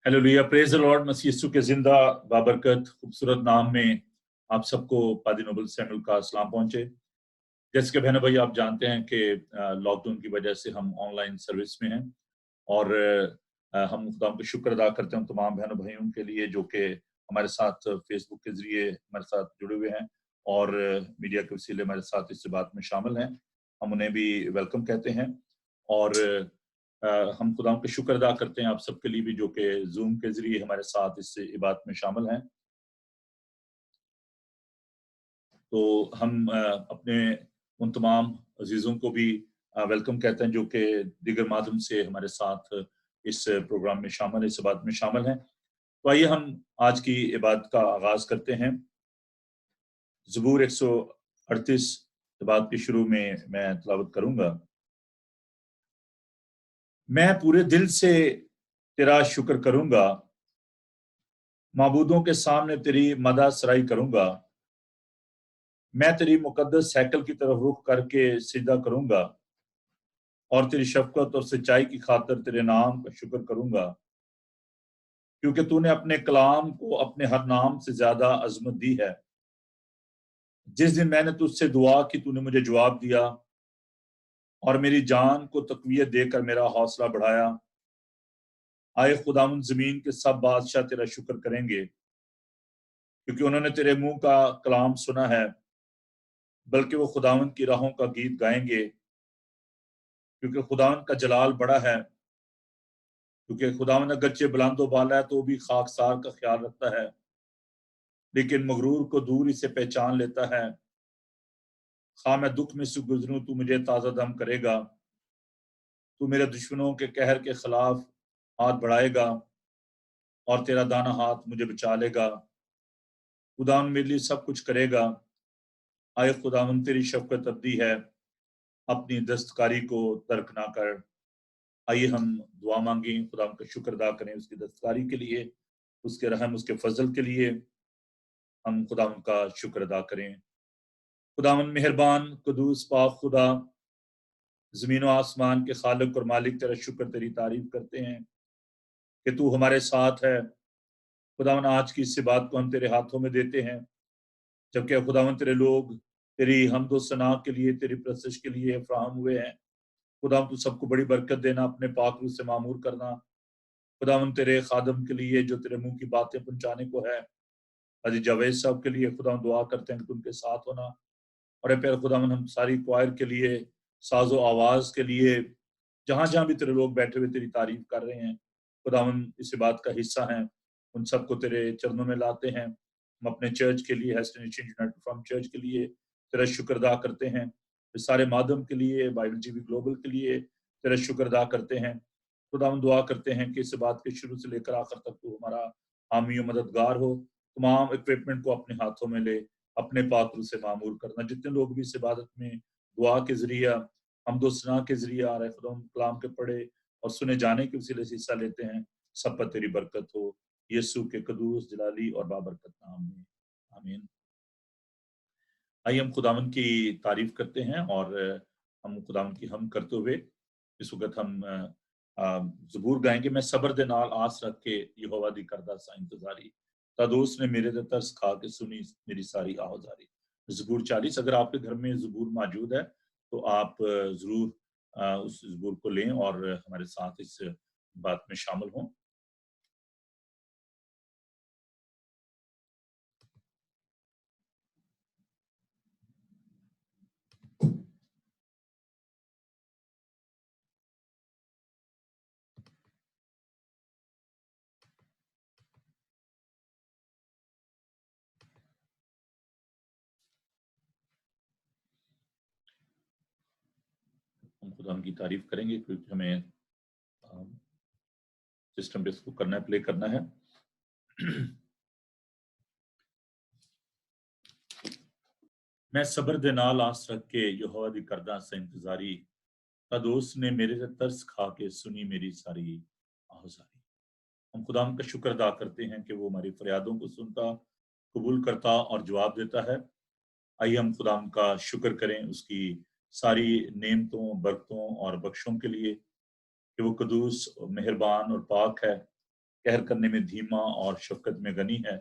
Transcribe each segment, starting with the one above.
Hallelujah, praise the Lord. मसीह यीशु के जिंदा बाबरकत खूबसूरत नाम में आप सबको पादी नोबल सैमुअल का सलाम पहुंचे। जैसे कि बहनों भाई आप जानते हैं कि लॉकडाउन की वजह से हम ऑनलाइन सर्विस में हैं और हम खुदा को शुक्र अदा करते हैं तमाम बहनों भाइयों के लिए जो कि हमारे साथ फेसबुक के जरिए हमारे साथ जुड़े हुए हैं और मीडिया के वसीले हमारे साथ इस बात में शामिल हैं। हम उन्हें भी वेलकम कहते हैं और हम खुदा का शुक्र अदा करते हैं आप सबके लिए भी जो कि जूम के जरिए हमारे साथ इस इबादत में शामिल हैं। तो हम अपने उन तमाम अजीजों को भी वेलकम कहते हैं जो कि दीगर माध्यम से हमारे साथ इस प्रोग्राम में शामिल, इस इबादत में शामिल हैं। तो आइए हम आज की इबादत का आगाज करते हैं। ज़बूर 138 इबादत के शुरू में मैं तिलावत करूंगा। मैं पूरे दिल से तेरा शुक्र करूंगा, माबूदों के सामने तेरी मदह सराई करूंगा। मैं तेरी मुकद्दस हैकल की तरफ रुख करके सिजदा करूंगा और तेरी शफकत और सच्चाई की खातिर तेरे नाम का शुक्र करूंगा, क्योंकि तूने अपने कलाम को अपने हर नाम से ज्यादा अजमत दी है। जिस दिन मैंने तुझसे दुआ की तूने मुझे जवाब दिया और मेरी जान को तकवीयत देकर मेरा हौसला बढ़ाया। आए खुदावंद, जमीन के सब बादशाह तेरा शुक्र करेंगे, क्योंकि उन्होंने तेरे मुंह का कलाम सुना है। बल्कि वो खुदावंद की राहों का गीत गाएंगे, क्योंकि खुदावंद का जलाल बड़ा है। क्योंकि खुदावंद अगरचे बुलंद वाला है तो भी खाकसार का ख्याल रखता है, लेकिन मगरूर को दूर ही से पहचान लेता है। खा मैं दुख में से गुजरूं तू मुझे ताजा दम करेगा। तू मेरे दुश्मनों के कहर के खिलाफ हाथ बढ़ाएगा और तेरा दाना हाथ मुझे बचा लेगा। खुदावंद मेरे लिए सब कुछ करेगा। आए खुदावंद, तेरी शफकत अब्दी है, अपनी दस्तकारी को तर्क ना कर। आइए हम दुआ मांगें, खुदा का शुक्र अदा करें उसकी दस्तकारी के लिए, उसके रहम, उसके फजल के लिए हम खुदा का शुक्र अदा करें। खुदावन मेहरबान, कुदूस, पाक खुदा, जमीन और आसमान के खालिक और मालिक, तेरा शुक्र, तेरी तारीफ करते हैं कि तू हमारे साथ है। खुदावन, आज की इस बात को हम तेरे हाथों में देते हैं, जबकि खुदावन तेरे लोग तेरी हमदो सना के लिए, तेरी प्रस्तश के लिए फ्राहम हुए हैं। खुदावन तू सबको बड़ी बरकत देना, अपने पाक रूह से मामूर करना। खुदावन तेरे खादम के लिए जो तेरे मुंह की बातें पहुंचाने को है, हाजी जावेद साहब के लिए खुदा दुआ करते हैं कि उनके साथ होना। और प्यारे खुदावन, हम सारी क्वायर के लिए, साजो आवाज के लिए, जहां जहां भी तेरे लोग बैठे हुए तेरी तारीफ कर रहे हैं, खुदावन इस बात का हिस्सा हैं, उन सबको तेरे चरणों में लाते हैं। हम अपने चर्च के लिए, हेस्टिनेशन यूनाइटेड फ्रॉम चर्च के लिए तेरा शुक्र अदा करते हैं। इस सारे माध्यम के लिए, बाइबल जीवी ग्लोबल के लिए तेरा शुक्र अदा करते हैं। खुदावन दुआ करते हैं कि इस बात के शुरू से लेकर आखिर तक तू हमारा हामी और मददगार हो। तमाम इक्विपमेंट को अपने हाथों में ले, अपने पाक रूह से मामूर करना। जितने लोग भी इस इबादत में दुआ के जरिए, हमदो सना के जरिए आ रहे खुदा कलाम के पढ़े और सुने जाने के वसीले से हिस्सा लेते हैं, सब पर तेरी बरकत हो, यीशु के कदूस, जलाली और बाबरकत नाम में, आमीन। आइए हम खुदावन की तारीफ करते हैं और हम खुदावन की हम करते हुए इस वक्त हम ज़बूर गाएंगे। मैं सबर दे नाल आस रख के यहोवा दी करदा सा इंतजारी, तदोस ने मेरे ते तरस खा के सुनी मेरी सारी आवाजारी। ज़बूर 40। अगर आपके घर में ज़बूर मौजूद है तो आप जरूर उस ज़बूर को लें और हमारे साथ इस बात में शामिल हों। हम खुदा की तारीफ करेंगे क्योंकि हमें सिस्टम पे इसको करना है, प्ले करना है। मैं सबर दे नाल आस रख के यहोवा दी करदा सा इंतजारी, तदोस ने मेरे से तरस खा के सुनी मेरी सारी आवाजारी। हम खुदा का शुक्र अदा करते हैं कि वो हमारी फरियादों को सुनता, कबूल करता और जवाब देता है। आइए हम खुदा का शुक्र करें उसकी सारी नेमतों, बरकतों और बख्शों के लिए कि वो कदूस, मेहरबान और पाक है। कहर करने में धीमा और शफकत में गनी है।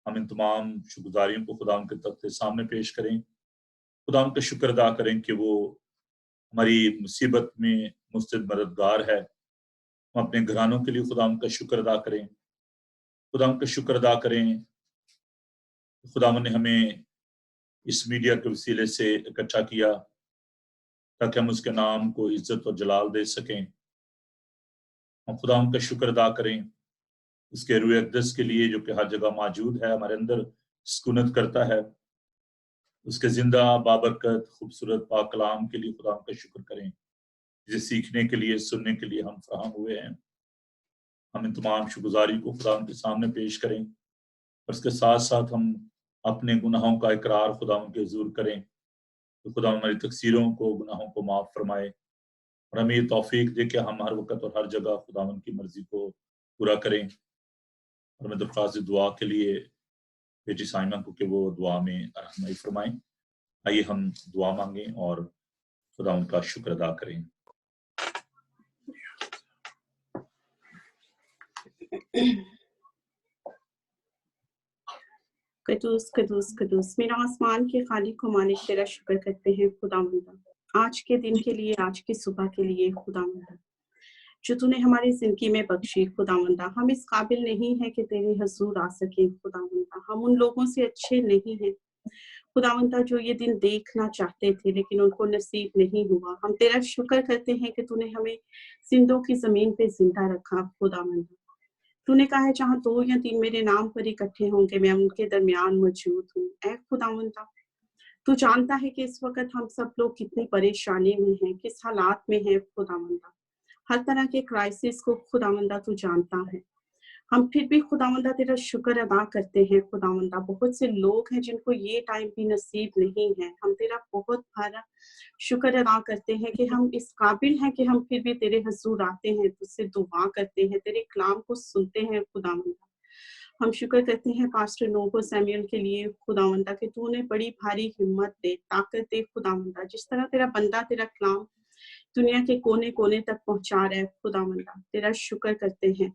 हम इन तमाम शुक्रगुजारियों को खुदा के तख्त के सामने पेश करें। खुदा का शुक्र अदा करें कि वो हमारी मुसीबत में मुस्तैद मददगार है। हम अपने घरानों के लिए खुदा का शुक्र अदा करें। खुदा का शुक्र अदा करें। खुदा ने हमें इस मीडिया के वसीले से इकट्ठा किया ताकि हम उसके नाम को इज्जत और जलाल दे सकें। हम खुदा का शुक्र अदा करें उसके रूह अक़दस के लिए जो कि हर जगह मौजूद है, हमारे अंदर सुकूनत करता है। उसके जिंदा बाबरकत खूबसूरत पाक कलाम के लिए खुदा का शुक्र करें, जिसे सीखने के लिए, सुनने के लिए हम फराहम हुए हैं। हम इन तमाम शुक्रगुजारी को खुदा के सामने पेश करें और इसके साथ साथ हम अपने गुनाहों का इकरार खुदा के हुज़ूर करें तो खुदा हमारी तकसीरों को, गुनाहों को माफ़ फरमाए और हमें ये तौफीक दे कि हम हर वक्त और हर जगह खुदावन की मर्जी को पूरा करें। और मैं दरख्वास्त दुआ के लिए बेटी साइमा को कि वो दुआ में रहनुमाई फरमाएं। आइए हम दुआ मांगें और खुदा उनका शुक्र अदा करें। कदूस कदूस कदूस मेरा आसमान के खालिक को मालिक तेरा शुक्र करते हैं खुदावंदा, आज के दिन के लिए, आज की सुबह के लिए खुदावंदा, जो तूने हमारी जिंदगी में बख्शी खुदावंदा। हम इस काबिल नहीं है कि तेरे हजूर आ सके खुदावंदा, हम उन लोगों से अच्छे नहीं हैं खुदावंदा जो ये दिन देखना चाहते थे लेकिन उनको नसीब नहीं हुआ। हम तेरा शुक्र करते हैं कि तूने हमें जिंदों की जमीन पे जिंदा रखा खुदावंदा। तूने कहा है जहाँ 2 या 3 मेरे नाम पर इकट्ठे होंगे मैं उनके दरमियान मौजूद हूँ। ऐ खुदावंदा, तू जानता है कि इस वक्त हम सब लोग कितनी परेशानी में हैं, किस हालात में हैं खुदावंदा। हर तरह के क्राइसिस को खुदावंदा तू जानता है। हम फिर भी खुदावंदा तेरा शुक्र अदा करते हैं खुदावंदा। बहुत से लोग हैं जिनको ये टाइम भी नसीब नहीं है। हम तेरा बहुत सारा शुक्र अदा करते हैं कि हम इस काबिल हैं कि हम फिर भी तेरे हजूर आते हैं, तुझसे दुआ करते हैं, तेरे कलाम को सुनते हैं खुदावंदा। हम शुक्र करते हैं पास्टर नोबो सैमुअल के लिए खुदावंदा कि तू उन्हें बड़ी भारी हिम्मत दे, ताकत दे खुदावंदा। जिस तरह तेरा बंदा तेरा कलाम दुनिया के कोने कोने तक पहुंचा रहा है खुदावंदा, तेरा शुक्र करते हैं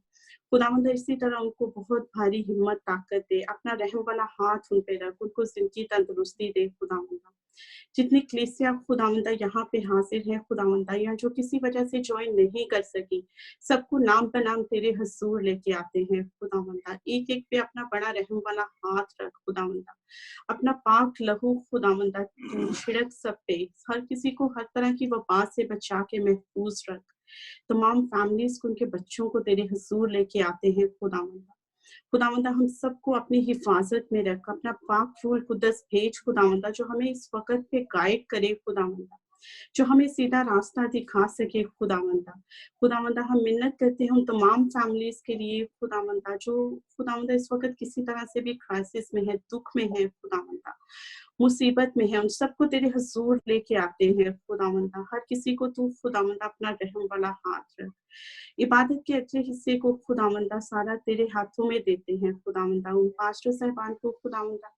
खुदावंदा। इसी तरह उनको बहुत भारी हिम्मत ताकत दे, अपना रहम वाला हाथ उन पे रख, उनको जिंदगी तंदुरुस्ती दे खुदावंदा। जितनी कलीसिया खुदावंदा यहाँ पे हाजिर है खुदावंदा, या जो किसी वजह से ज्वाइन नहीं कर सकी, सबको नाम पर नाम तेरे हजूर लेके आते हैं खुदावंदा। एक एक पे अपना बड़ा रहम वाला हाथ रख खुदावंदा, अपना पाक लहू खुदावंदा तू छिड़क सब पे, हर किसी को हर तरह की वबा से बचा के महफूज रख। तमाम फैमिलीज को, उनके बच्चों को तेरे हजूर लेके आते हैं खुदावंदा। खुदावंदा हम सबको अपनी हिफाजत में रख, अपना पाक रूह कुदस भेज खुदावंदा, जो हमें इस वक्त पे गाइड करे खुदावंदा, जो हमें सीधा रास्ता दिखा सके खुदावंदा। खुदावंदा हम मिन्नत करते हैं उन तमाम फैमिलीज के लिए खुदावंदा, जो खुदावंदा इस वक्त किसी तरह से भी क्राइसिस में है, दुख में है खुदावंदा, मुसीबत में है, उन सबको तेरे हजूर लेके आते हैं खुदावंदा। हर किसी को तू खुदावंदा अपना रहम वाला हाथ रख। इबादत के अगले हिस्से को खुदावंदा सारा तेरे हाथों में देते हैं खुदावंदा। उन पास्टर साहिबान को खुदावंदा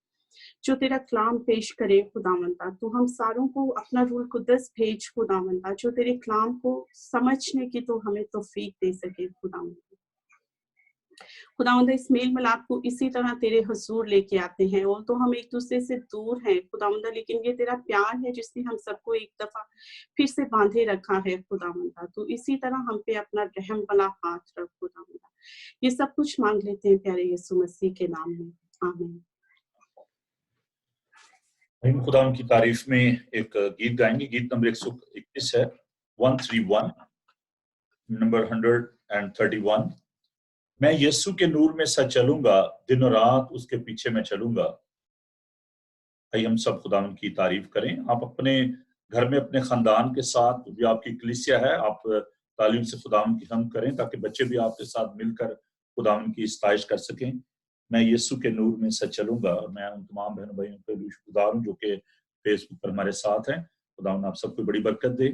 जो तेरा कलाम पेश करे खुदावंदा, तू हम सारों को अपना रूह कुदस भेज खुदावंदा, जो तेरे कलाम को समझने की तो हमें तौफीक दे सके खुदावंदा। खुदावंदा इस मेल मिलाप को इसी तरह तेरे हजूर लेके आते हैं, और तो हम एक दूसरे से दूर हैं खुदावंदा, लेकिन ये तेरा प्यार है जिसने हम सबको एक दफा फिर से बांधे रखा है खुदावंदा। तो इसी तरह हम पे अपना रहम वाला हाथ रख खुदावंदा। ये सब कुछ मांग लेते हैं प्यारे यीशु मसीह के नाम में, आमीन। हम खुदा की तारीफ में एक गीत गाएंगे। गीत नंबर 121 है, 131, नंबर 131। मैं यीशु के नूर में सच चलूंगा, दिन और रात उसके पीछे मैं चलूंगा। आइए हम सब खुदा की तारीफ करें। आप अपने घर में अपने खानदान के साथ, जो आपकी कलीसिया है, आप तालीम से खुदा की हम करें ताकि बच्चे भी आपके साथ मिलकर खुदा की इस्ताइश कर सकें। मैं यीशु के नूर में सच चलूंगा। और मैं उन तमाम बहन भाइयों पे भी शुक्रगुजार हूँ जो कि फेसबुक पर हमारे साथ हैं। खुदा आप सबको बड़ी बरकत दे।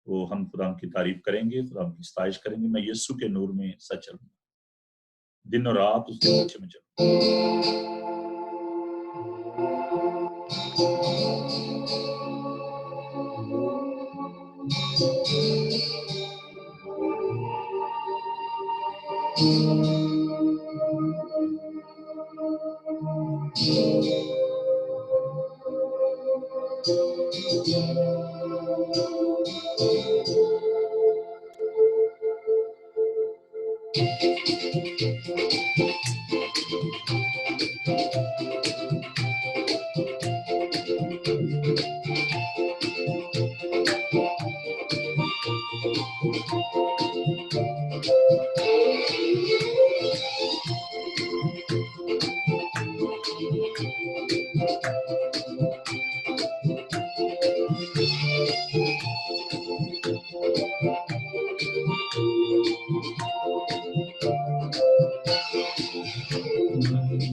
वो हम खुदा की तारीफ करेंगे, खुदा की इस्ताइश करेंगे। मैं यीशु के नूर में सच चलूंगा, दिन और रात उसके पीछे में चलूंगा।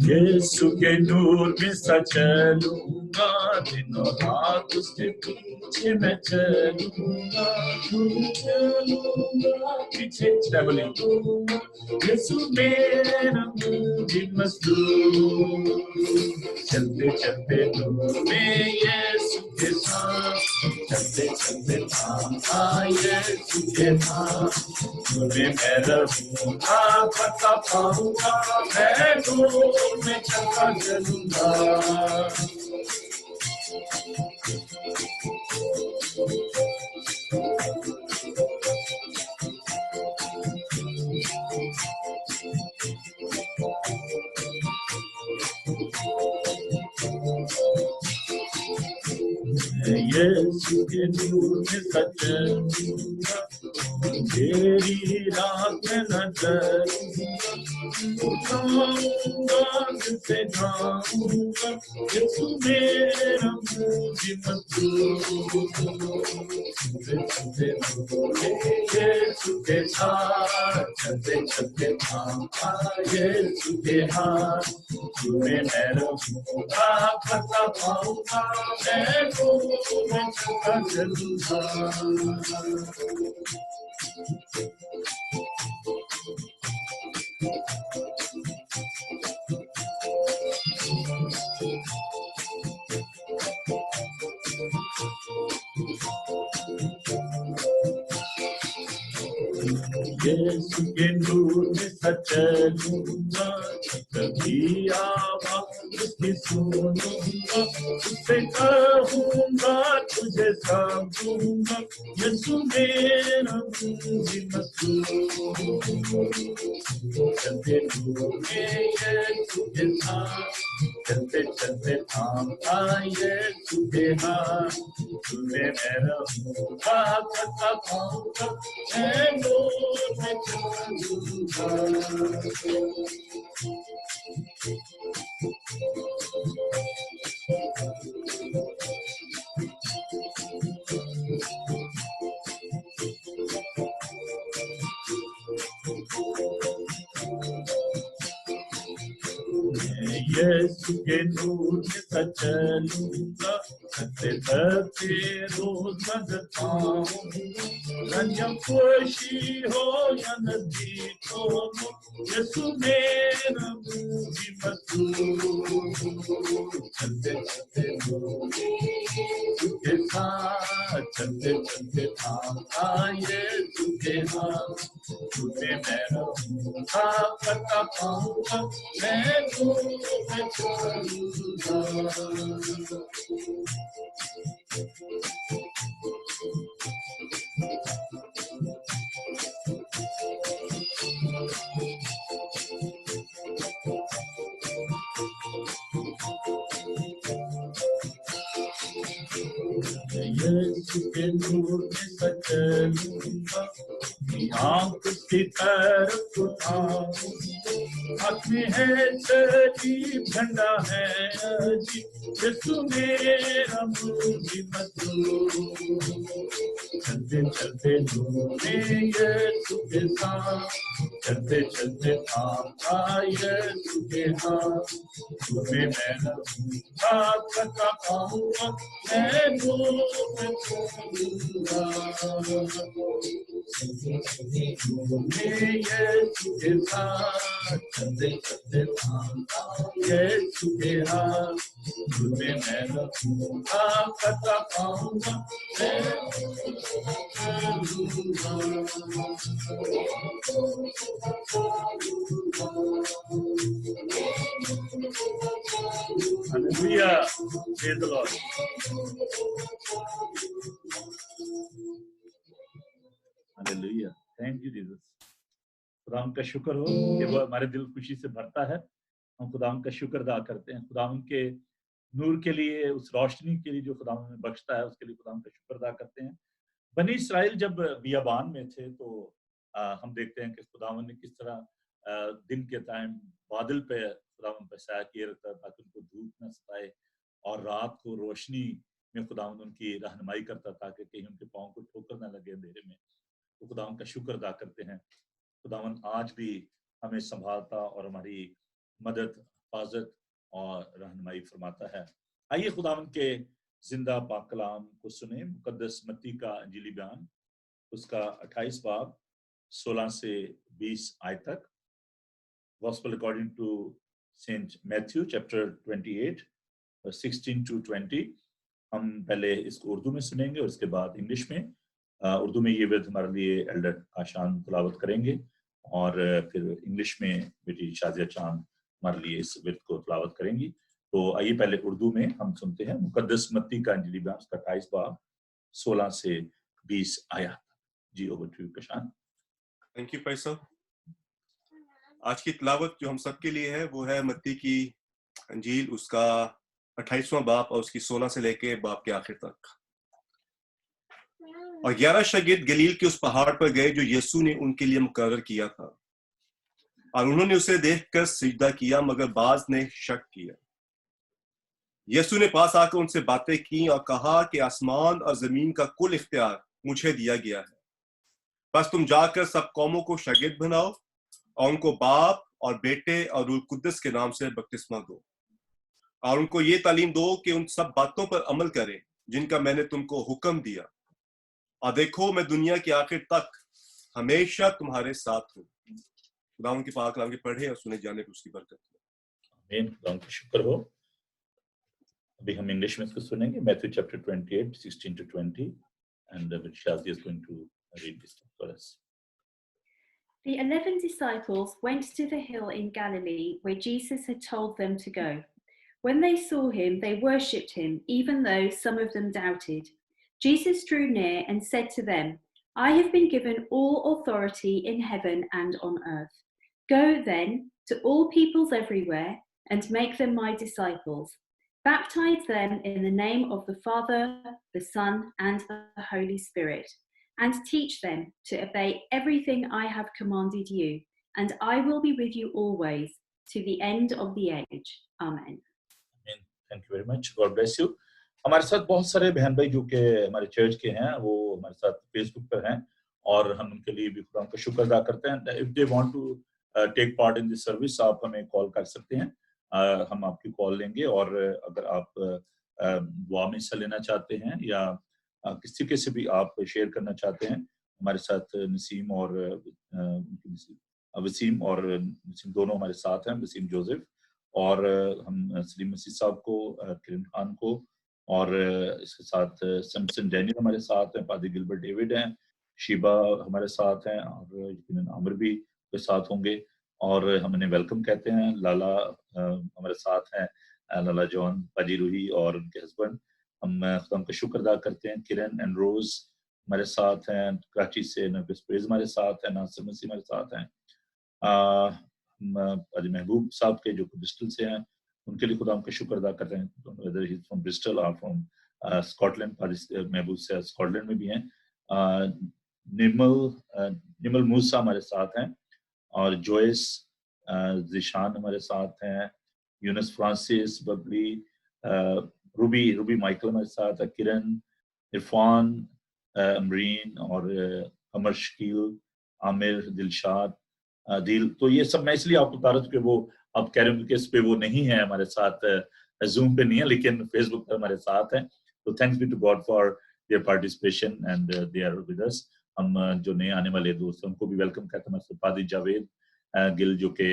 यीशु के नूर में चलूंगा, दिनों रात उसके पीछे मैं चलूंगा, पीछे चलूंगा। यीशु मेरा मुझे मजदूर, चलते चलते नूर में यीशु के साथ, चलते चलते था यीशु के साथ, मुझे मैं रहूंगा, पता पाऊंगा, मैं नूर में चलता चलूंगा। यीशु के नूर में चलूंगा, तेरी रात में न डरूंगा, से जाऊंगा, यीशु मेरा मुझे मजदूर, यीशु के साथ चलते चलते था यीशु के हाथ, तुम्हें मैं रहूंगा, पता पाऊंगा, मैं मैं चलता चलूंगा। यीशु के नूर में चलूंगा, कभी आवाज़ उसकी सुनूंगा, उससे कहूंगा तुझे समझूंगा, यीशु मेरा मुझे मजदूर, चलते नूर में यीशु के साथ, चलते चलते था यीशु के हाथ, तुम्हें मैं रहूंगा, पता पाऊंगा, मैं नूर में चलूंगा। यीशु के नूर में चलूंगा, चलते चलते रोज नजर पाऊंगा, जब खुशी हो या नजदीक हो, यीशु मेरा मुझे मजदूर, चलते चलते यीशु के साथ, चलते चलते था यीशु के हाथ, तुम्हें मैं रहूंगा, पता पाऊंगा, मैं मैं चलूंगा। यीशु के नूर में चलूंगा, आँख की तरफ उठाऊंगा, हाथ में है सजीव झंडा है अजीब, यीशु मेरा मुझे मजदूर, चलते चलते नूर में यीशु के साथ, चलते चलते था यीशु के हाथ, तुम्हें मैं रहूंगा, पता पाऊंगा, मैं नूर में चलूंगा। Hallelujah. Praise the Lord. Hallelujah. Thank you, Jesus. खुदाम का शुक्र हो कि वो हमारे दिल खुशी से भरता है। हम खुदाम का शुक्र अदा करते हैं। खुदाम के नूर के लिए, उस रोशनी के लिए जो खुदाम हमें बख्शता है, उसके लिए खुदाम का शुक्र अदा करते हैं। बनी इस्राएल जब बियाबान में थे तो हम देखते हैं कि खुदावन ने किस तरह दिन के टाइम बादल पे खुदावन पे साया किए रखता ताकि उनको धूप न सताए, और रात को रोशनी में खुदावन उनकी रहनुमाई करता ताकि कहीं उनके पाँव को ठोकर न लगे अंधेरे में। तो खुदावन का शुक्र अदा करते हैं। खुदावन आज भी हमें संभालता और हमारी मदद, हिफाजत और रहनुमाई फरमाता है। आइए खुदावन के जिंदा पाक कलाम को सुने। मुकद्दस मत्ती का अंजीली बयान, उसका 28 बाब 16 से 20 आयत तक। Gospel according to Saint Matthew chapter 28 16 to 20। हम पहले इसको उर्दू में सुनेंगे और उसके बाद इंग्लिश में। उर्दू में ये विद हमारे लिए एल्डर आशान तिलावत करेंगे और फिर इंग्लिश में बेटी शाजिया चांद हमारे लिए इस विद को तिलावत करेंगी। तो आइए पहले उर्दू में हम सुनते हैं मुकद्दस मत्ती का अंजीली बयान, उसका 28 बाब 16 से 20 आयत। जी over to you Prashant. Thank you पैसा। आज की तिलावत जो हम सबके लिए है वो है मत्ती की अंजील, उसका 28वां बाब और उसकी 16 से लेके बाब के आखिर तक। और 11 शागिर्द गलील के उस पहाड़ पर गए जो यीशु ने उनके लिए मुकर्रर किया था, और उन्होंने उसे देखकर सिजदा किया, मगर बाज ने शक किया। यीशु ने पास आकर उनसे बातें की और कहा कि आसमान और जमीन का कुल इख्तियार मुझे दिया गया है। बस तुम जाकर सब कौमों को शागिर्द बनाओ और उनको बाप और बेटे और रूह कुद्दस के नाम से बपतिस्मा दो, और उनको ये तालीम दो कि उन सब बातों पर अमल करें जिनका मैंने तुमको हुक्म दिया, और देखो मैं दुनिया के आखिर तक हमेशा तुम्हारे साथ हूँ। खुदावंद की पाक कलाम के पढ़े और सुने जाने पर उसकी बरकत हो। आमीन। खुदावंद का शुक्र हो। अभी हम इंग्लिश में इसको सुनेंगे, Matthew chapter 28 16 to 20, and Shazia is going to read this for us. The 11 disciples went to the hill in Galilee where Jesus had told them to go. When they saw him, they worshipped him, even though some of them doubted. Jesus drew near and said to them, I have been given all authority in heaven and on earth. Go then to all peoples everywhere and make them my disciples. Baptize them in the name of the Father, the Son, and the Holy Spirit, and teach them to obey everything I have commanded you, and I will be with you always to the end of the age. Amen. Amen. Thank you very much. God bless you. हमारे साथ बहुत सारे बहन भाई जो कि हमारे church के हैं, वो हमारे साथ फेसबुक पर हैं और हम उनके लिए भी खुदा का शुक्र अदा करते हैं। If they want to take part in this service, आप हमें कॉल कर सकते हैं। हम आपकी कॉल लेंगे, और अगर आप दुआ में हिस्सा लेना चाहते हैं या किसी के से भी आप शेयर करना चाहते हैं, हमारे साथ वसीम और नसीम दोनों हमारे साथ हैं, वसीम जोसेफ, और हम सलीम मसीह साहब को, किरण खान को, और इसके साथ सैमसन डैनियल हमारे साथ हैं, पादी गिलबर्ट डेविड हैं, शीबा हमारे साथ हैं, और यकीनन आमिर भी के साथ होंगे, और हम उन्हें वेलकम कहते हैं। लाला हमारे साथ हैं, लाला जॉन, पाजी रूही और उनके हस्बैंड। हम खुदा का शुक्र अदा करते हैं। किरण एंड रोज हमारे साथ हैं, कराची से नरगिस प्रेज हमारे साथ हैं, नासिर मसीह हमारे साथ हैं, पाजी महबूब साहब के जो ब्रिस्टल से हैं, उनके लिए खुदा का शुक्र अदा करते हैं, weather he is from Bristol और फ्रॉम स्कॉटलैंड। पाजी महबूब से स्कॉटलैंड में भी हैं। निमल मूसा हमारे साथ हैं, और जोइस जिशान हमारे साथ हैं, Younus Francis, Babli, Ruby Michael हमारे साथ है, किरण, इरफान, अमरीन और अमर शकील, आमिर, दिलशाद, दिल। तो ये सब मैं इसलिए आपको बता रहा हूँ कि वो आप कह रहे होंगे कि इस पे वो नहीं है हमारे साथ, जूम पे नहीं है, लेकिन फेसबुक पर हमारे साथ हैं। तो thanks be to God for their participation and they are with us. हम जो नए आने वाले दोस्त हैं उनको भी वेलकम कहते हैं। पादी जावेद गिल जो कि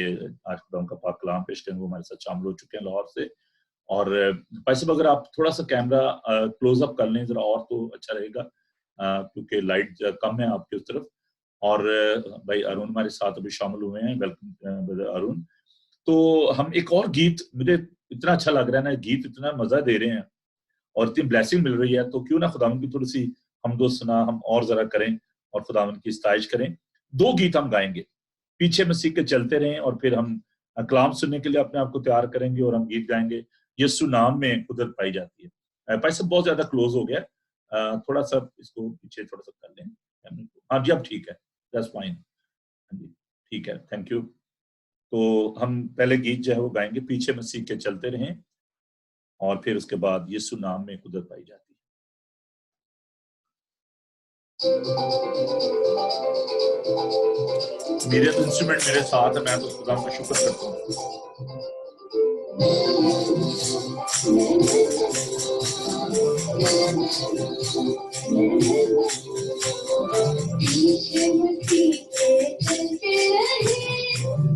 आज खुदा का पाक कलाम पेश करेंगे, वो हमारे साथ शामिल हो चुके हैं लाहौर से। और भाई साहब अगर आप थोड़ा सा कैमरा क्लोज अप कर लें जरा और तो अच्छा रहेगा, क्योंकि लाइट कम है आपकी उस तरफ। और भाई अरुण हमारे साथ अभी शामिल हुए हैं, वेलकम अरुण। तो हम एक और गीत, मुझे इतना अच्छा लग रहा है ना, गीत इतना मजा दे रहे हैं और इतनी ब्लेसिंग मिल रही है, तो क्यों ना खुदावन की थोड़ी सी हमदो सना हम और जरा करें और खुदावन की इस्ताइश करें। 2 गीत हम गाएंगे, पीछे मसीह के चलते रहें, और फिर हम कलाम सुनने के लिए अपने आप को तैयार करेंगे और हम गीत गाएंगे, यीशु नाम में कुदरत पाई जाती है। भाई साहब बहुत ज्यादा क्लोज हो गया, थोड़ा सा इसको पीछे थोड़ा सा कर लें। हाँ जी, अब ठीक है, दैट्स फाइन। हाँ जी ठीक है, थैंक यू। तो हम पहले गीत जो है वो गाएंगे, पीछे मसीह के चलते रहें, और फिर उसके बाद यीशु नाम में कुदरत पाई जाती है। मेरे तो इंस्ट्रूमेंट मेरे साथ है, मैं तो खुदा का शुक्र करता हूँ।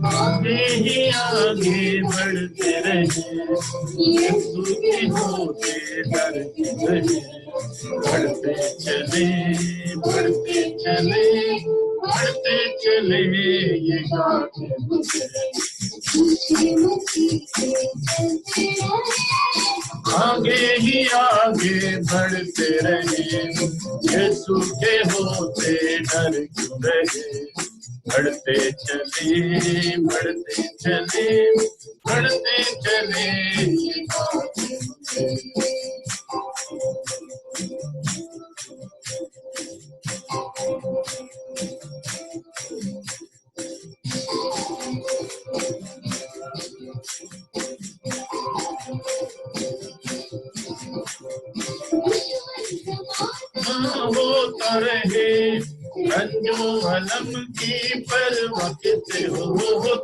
आगे ही आगे बढ़ते रहे, यीशु के होते डरते रहे, बढ़ते चले बढ़ते चले बढ़ते चले, ये गाते आगे ही आगे बढ़ते रहे, यीशु के होते डर क्यों रहे, बढ़ते चले बढ़ते चले बढ़ते चले, ये होता रहे रंजो अलम की परवाह किसे हो,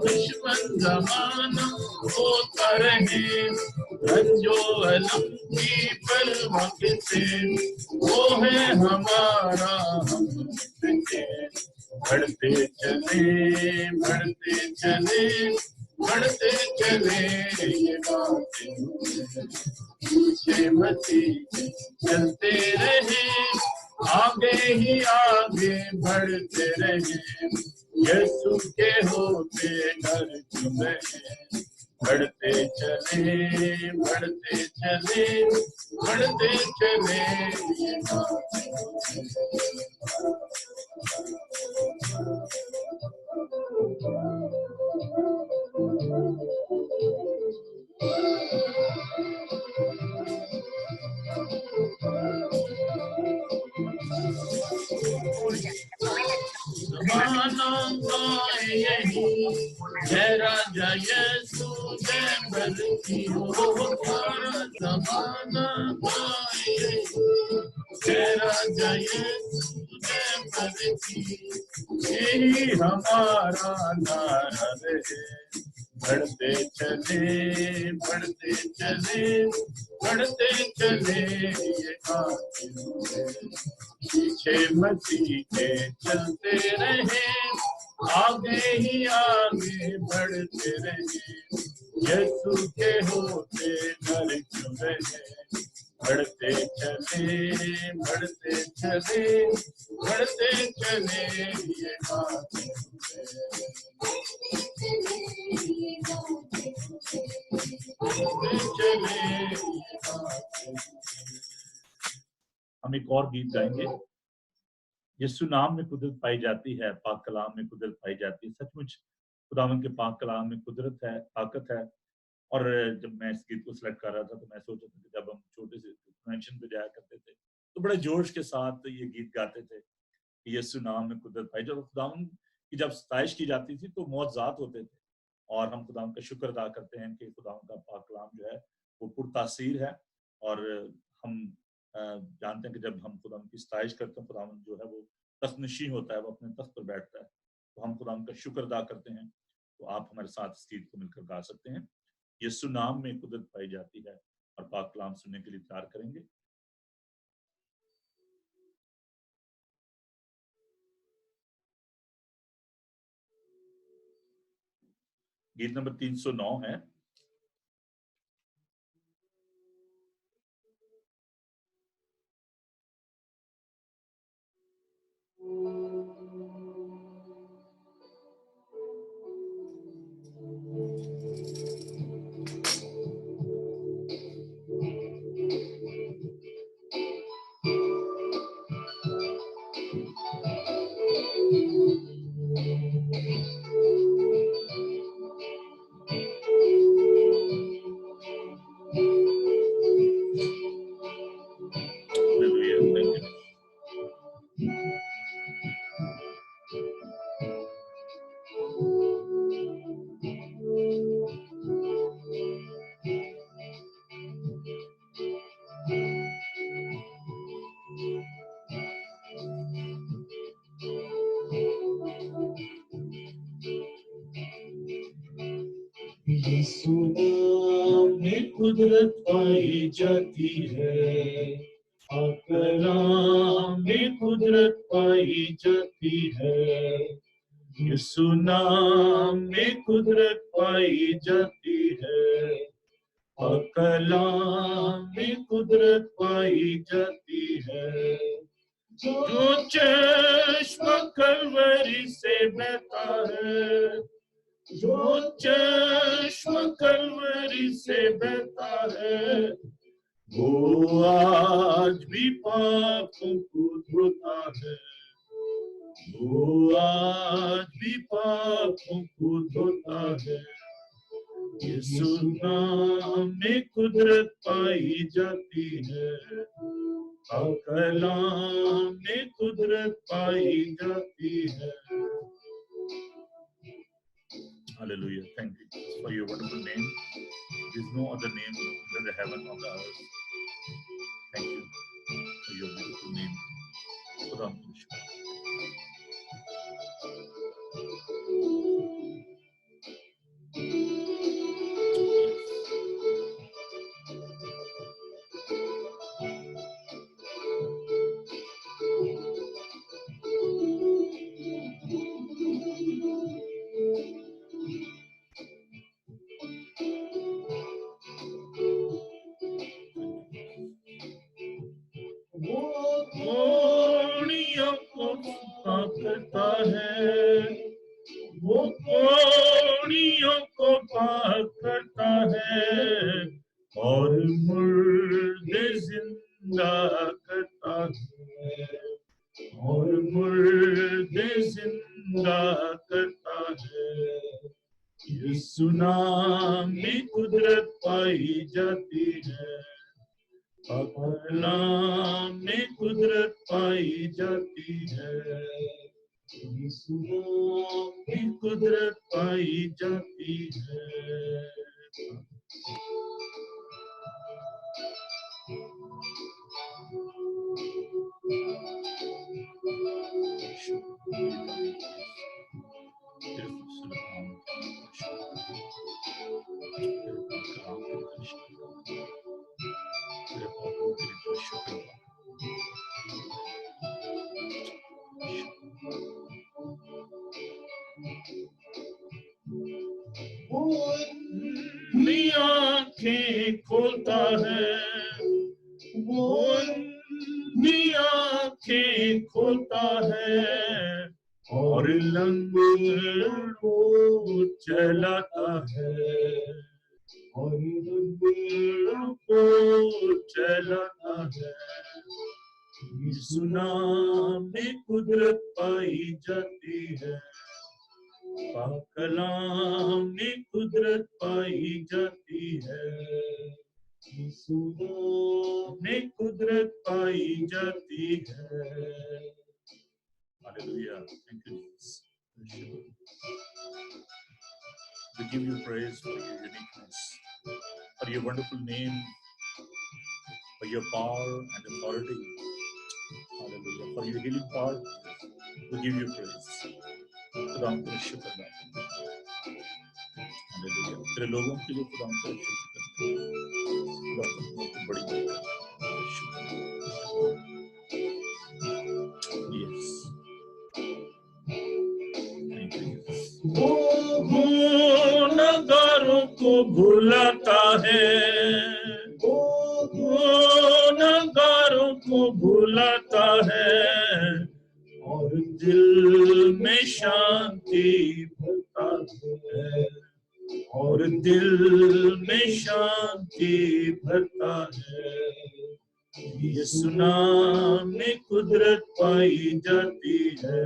दुश्मन जमाना होता रहे रंजो अलम की परवाह किसे, वो है हमारा हम बढ़ते चले बढ़ते चले बढ़ते चले, ये बातें पीछे मसीह चलते रहे, आगे ही आगे बढ़ते रहे, यीशु के होते डर क्यों रहे, बढ़ते चले बढ़ते चले बढ़ते चले, ये जय राजा यीशु जय बलकी हो, जमाना जय राजा यीशु जय बलकी, यही हमारा नारा रहे, बढ़ते चले बढ़ते चले बढ़ते चले, ये पीछे मसीह के चलते रहे, आगे ही आगे बढ़ते रहे, यीशु के होते डर क्यों रहे, बढ़ते चले बढ़ते चले बढ़ते चले, ये हम एक और गीत गाएंगे, यीशु नाम में कुदरत पाई जाती है, पाक कलाम में कुदरत पाई जाती है। सचमुच खुदावन के पाक कलाम में कुदरत है, ताकत है। और जब मैं इस गीत को सिलेक्ट कर रहा था तो मैं सोचा था कि जब हम छोटे से कन्वेंशन पे जाया करते थे तो बड़े जोश के साथ ये गीत गाते थे, यीशु नाम में कुदरत पाई। जब खुदावन की जब सताइश की जाती थी तो मौजज़ात होते थे, और हम खुदावन का शुक्र अदा करते हैं कि खुदावन का पाक कलाम जो है वो पुरतासीर है। और हम जानते हैं कि जब हम खुदावन की सताइश करते हैं, खुदावन जो है वो तख्तनशीं होता है, वो अपने तख्त पर बैठता है, तो हम खुदावन का शुक्र अदा करते हैं। तो आप हमारे साथ इस गीत को मिलकर गा सकते हैं, यीशु नाम में कुदरत पाई जाती है, और पाक कलाम सुनने के लिए तैयार करेंगे। गीत नंबर 309 है। यीशु नाम में कुदरत पाई जाती है, कलाम में कुदरत पाई जाती है। यीशु नाम में कुदरत पाई जाती है, कलाम में कुदरत पाई जाती है। जो चश्मा कलवरी से बहता है, जो चश्मा कलवरी से बहता है, वो आज भी पापों को धोता है, वो आज भी पापों को धोता है। यीशु नाम में कुदरत पाई जाती है, कलाम में कुदरत पाई जाती है। Hallelujah. Thank you for your wonderful name. There is no other name than the heaven or the earth. Thank you for your beautiful name. खुदा हमको शुक्र। कोड़ियों को पार करता है, वो कोड़ियों को पार करता है, और मुर्दे जिंदा करता है, और मुर्दे जिंदा करता है। यीशु नाम में कुदरत पाई जाती है, कलाम में कुदरत पाई जाती है। यीशु नाम में कुदरत पाई जाती है। वो अपनी आंखें खोलता है, वो अपनी आंखें खोलता है, और लंगड़ को चलाता है, और लंगड़ को चलाता है। यीशु नाम में कुदरत पाई जाती है, कलाम में कुदरत पाई जाती है। यीशु नाम में कुदरत पाई जाती है। Hallelujah. Thank you, Jesus. We give you praise for your uniqueness, for your wonderful name, for your power and authority. Hallelujah. For your healing power, we give you praise. खुदा हमको शुक्र करते हैं। हालेलुया। तेरे लोगों के लिए खुदा हमको शुक्र करते हैं। खुदा हमको बड़ी शुक्र। Yes. Thank you, Jesus. वो ना को भुलाता है, गुनहगारों को भुलाता है, और दिल में शांति भरता है, और दिल में शांति भरता है। यीशु नाम में कुदरत पाई जाती है,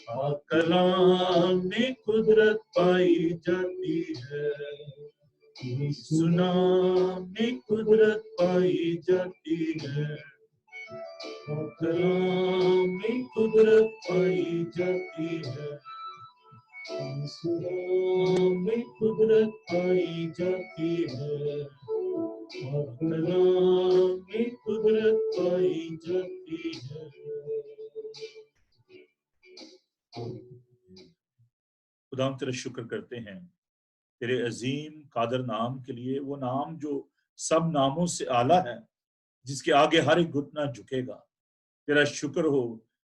पाक कलाम में कुदरत पाई जाती है। यीशु नाम में कुदरत पाई जाती है, पाक कलाम में कुदरत पाई जाती है। यीशु नाम में कुदरत पाई जाती है, पाक कलाम में कुदरत पाई जाती है। खुदा हम तेरा शुक्र करते हैं तेरे अजीम कादर नाम के लिए, वो नाम जो सब नामों से आला है, जिसके आगे हर एक घुटना झुकेगा। तेरा शुक्र हो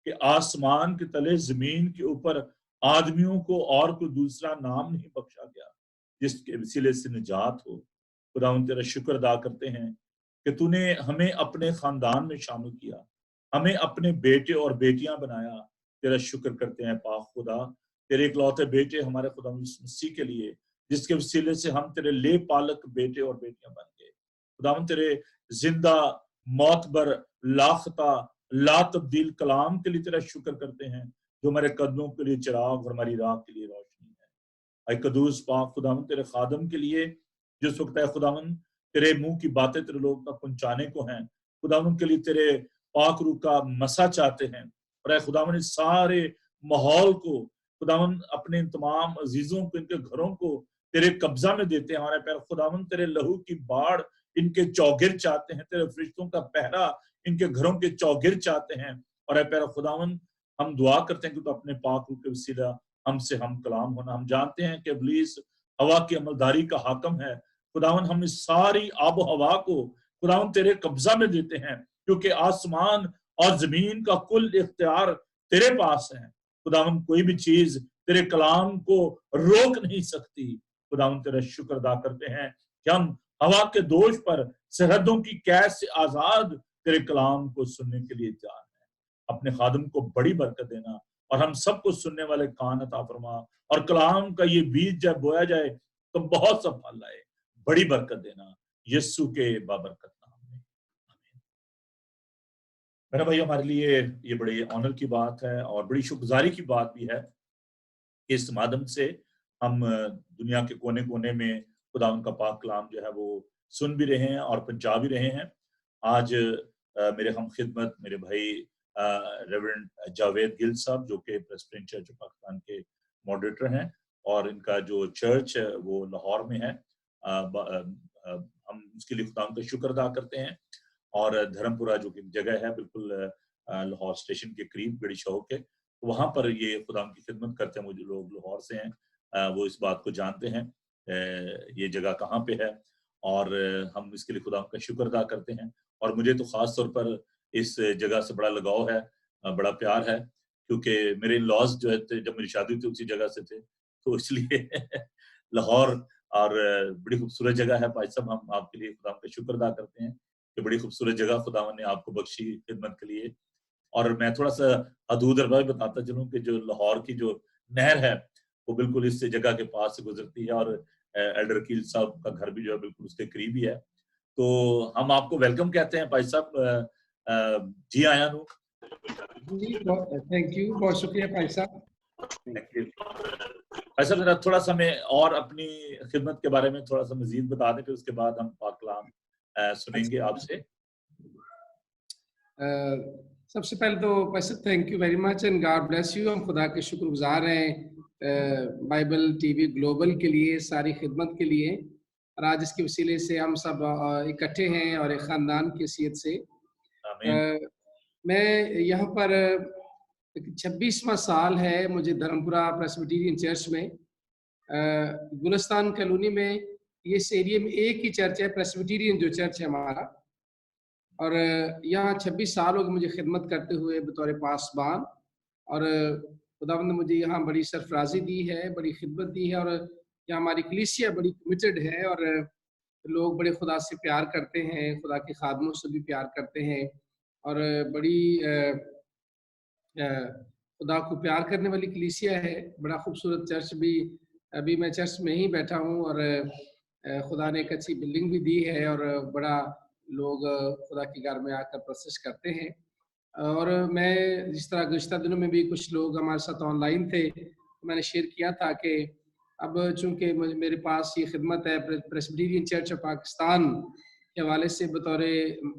कि आसमान के तले जमीन के ऊपर आदमियों को और कोई दूसरा नाम नहीं बख्शा गया जिसके वसीले से निजात हो। खुदा हम तेरा शुक्र अदा करते हैं कि तूने हमें अपने खानदान में शामिल किया, हमें अपने बेटे और बेटियां बनाया। तेरा शुक्र करते हैं पाक खुदा, तेरे इकलौते बेटे हमारे खुदा मसीह के लिए, जिसके वसीले से हम तेरे ले पालक बेटे और बेटियां बन गए। खुदावन तेरे जिंदा मौतबर लाखता ला तब्दील कलाम के लिए तेरा शुक्र करते हैं, जो हमारे कदमों के लिए चिराग और हमारी राह के लिए रोशनी है। ऐ कदूस पाक खुदावन तेरे खादम के लिए जिस वक्त है खुदावन तेरे मुंह की बातें तेरे लोग तक पहुंचाने को हैं, खुदावन के लिए तेरे पाक रूह का मसा चाहते हैं। और ऐ खुदावन इस सारे माहौल को खुदावन अपने तमाम अजीजों को, इनके घरों को तेरे कब्जा में देते हैं। हमारे पैर खुदावन तेरे लहू की बाढ़ इनके चौगिर चाहते हैं, तेरे फरिश्तों का पहरा इनके घरों के चौगिर चाहते हैं। और ऐ पैर खुदावन हम दुआ करते हैं कि तो अपने पाक रूह के वसीला हमसे हम कलाम होना। हम जानते हैं कि इब्लीस हवा की अमलदारी का हाकम है। खुदावन हम इस सारी आबो हवा को खुदावन तेरे कब्जा में देते हैं, क्योंकि आसमान और जमीन का कुल इख्तियार तेरे पास है। खुदावन कोई भी चीज तेरे कलाम को रोक नहीं सकती। खुदावन तेरा शुक्र अदा करते हैं कि हम हवा के दोष पर सरहदों की कैद से आजाद तेरे कलाम को सुनने के लिए तैयार हैं। अपने खादम को बड़ी बरकत देना और हम सबको सुनने वाले कान अता फरमा, और कलाम का ये बीज जब बोया जाए तो बहुत सा फल लाए। बड़ी बरकत देना यीशु के बाबरकत नाम में, आमीन। मेरा भाई, हमारे लिए ये बड़े ऑनर की बात है और बड़ी शुक्रगुजारी की बात भी है। इस माध्यम से हम दुनिया के कोने कोने में खुदा उनका पाक कलाम जो है वो सुन भी रहे हैं और पहुंचा भी रहे हैं। आज मेरे हम खिदमत मेरे भाई रेवरेंड जावेद गिल साहब, जो कि प्रेसिडेंट चर्च ऑफ पाकिस्तान के मॉडरेटर हैं, और इनका जो चर्च है वो लाहौर में है। हम उसके लिए खुदा उनका शुक्र अदा करते हैं। और धर्मपुरा जो कि जगह है बिल्कुल लाहौर स्टेशन के करीब, बड़ी शौक है, वहां पर ये खुदा की खिदमत करते हैं। वो जो लोग लाहौर से हैं वो इस बात को जानते हैं ये जगह कहाँ पे है, और हम इसके लिए खुदा का शुक्र अदा करते हैं। और मुझे तो खास तौर पर इस जगह से बड़ा लगाव है, बड़ा प्यार है, क्योंकि मेरे लॉज जो है जब मेरी शादी थी उसी जगह से थे, तो इसलिए लाहौर और बड़ी खूबसूरत जगह है। भाई साहब, हम आपके लिए खुदा का शुक्र अदा करते हैं कि बड़ी खूबसूरत जगह खुदावन ने आपको बख्शी खिदमत के लिए। और मैं थोड़ा सा हदूद और बताता चलूं कि जो लाहौर की जो नहर है वो बिल्कुल इस जगह के पास से गुजरती है, और एल्डर कील साहब का घर भी जो है बिल्कुल उसके करीब ही है। तो हम आपको वेलकम कहते हैं भाई साहब, जी आया नू। थैंक यू, बहुत शुक्रिया भाई साहब। थैंक यू भाई साहब। जरा थोड़ा सा हमें और अपनी खिदमत के बारे में थोड़ा सा मजीद बता दें, फिर उसके बाद हम पाक कलाम सुनेंगे आपसे। सबसे पहले तो वैसे thank you very much and God bless you. हम खुदा के शुक्रगुजार हैं बाइबल टीवी ग्लोबल के लिए, सारी खिदमत के लिए, और आज इसके वसीले से हम सब इकट्ठे हैं और एक ख़ानदान की हैसियत से। मैं यहाँ पर 26वां साल है मुझे धर्मपुरा प्रेस्बिटेरियन चर्च में, गुलिस्तान कॉलोनी में, ये इस एरिया में एक ही चर्च है, प्रेस्बिटेरियन जो चर्च है हमारा। और यहाँ 26 साल हो गए मुझे खिदमत करते हुए बतौर पासबान, और खुदावंद ने मुझे यहाँ बड़ी सरफराजी दी है, बड़ी खिदमत दी है, और यहाँ हमारी कलीसिया बड़ी कमिटेड है और लोग बड़े खुदा से प्यार करते हैं, खुदा के खादमों से भी प्यार करते हैं और बड़ी खुदा को प्यार करने वाली कलीसिया है। बड़ा खूबसूरत चर्च भी, अभी मैं चर्च में ही बैठा हूँ और खुदा ने एक अच्छी बिल्डिंग भी दी है और बड़ा लोग खुदा के घर में आकर प्रोसेस करते हैं। और मैं जिस तरह गुज़िश्ता दिनों में भी कुछ लोग हमारे साथ ऑनलाइन थे, मैंने शेयर किया था कि अब चूँकि मेरे पास ये खिदमत है प्रेस्बिटेरियन चर्च ऑफ पाकिस्तान के हवाले से बतौर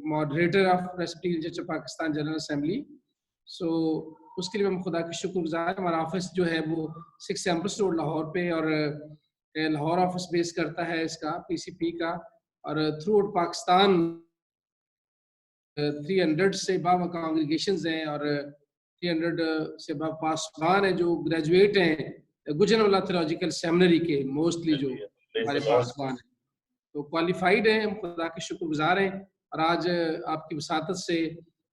moderator of Presbyterian Church of Pakistan General Assembly, so उसके लिए मैं खुदा का शुक्रगुजार। हमारा ऑफिस जो है वो 6 एम्बस रोड लाहौर पे और लाहौर ऑफिस बेस करता है इसका पीसीपी का, और थ्रू आउट पाकिस्तान 300 से अबव कांग्रीगेशंस हैं और 300 से अबव पासवान हैं जो ग्रेजुएट हैं गुजरावाला थियोलॉजिकल सेमिनरी के, मोस्टली जो हमारे पासवान हैं तो क्वालिफाइड हैं। हम खुदा के शुक्रगुजार हैं और आज आपकी वसातत से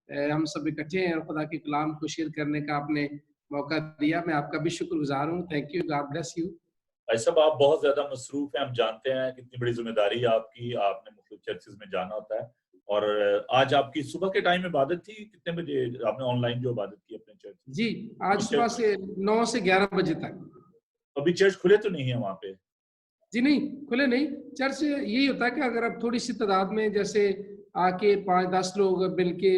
हम सब इकट्ठे हैं और खुदा के कलाम को शेयर करने का आपने मौका दिया। मैं आपका भी शुक्रगुजार हूँ। Thank you, God bless you. भाई साहब, आप बहुत ज्यादा मसरूफ हैं, हम जानते हैं कितनी बड़ी जिम्मेदारी है आपकी, आपने मुख्तलिफ चर्चेज में जाना होता है। और आज आपकी सुबह के टाइम में इबादत थी, कितने बजे आपने ऑनलाइन जो इबादत की अपने चर्च? जी, आज सुबह से 9 से 11 बजे तक। अभी चर्च खुले तो नहीं है वहाँ पे? जी नहीं, खुले नहीं। चर्च यही होता है कि अगर आप थोड़ी सी तादाद में जैसे आके 5-10 लोग मिल के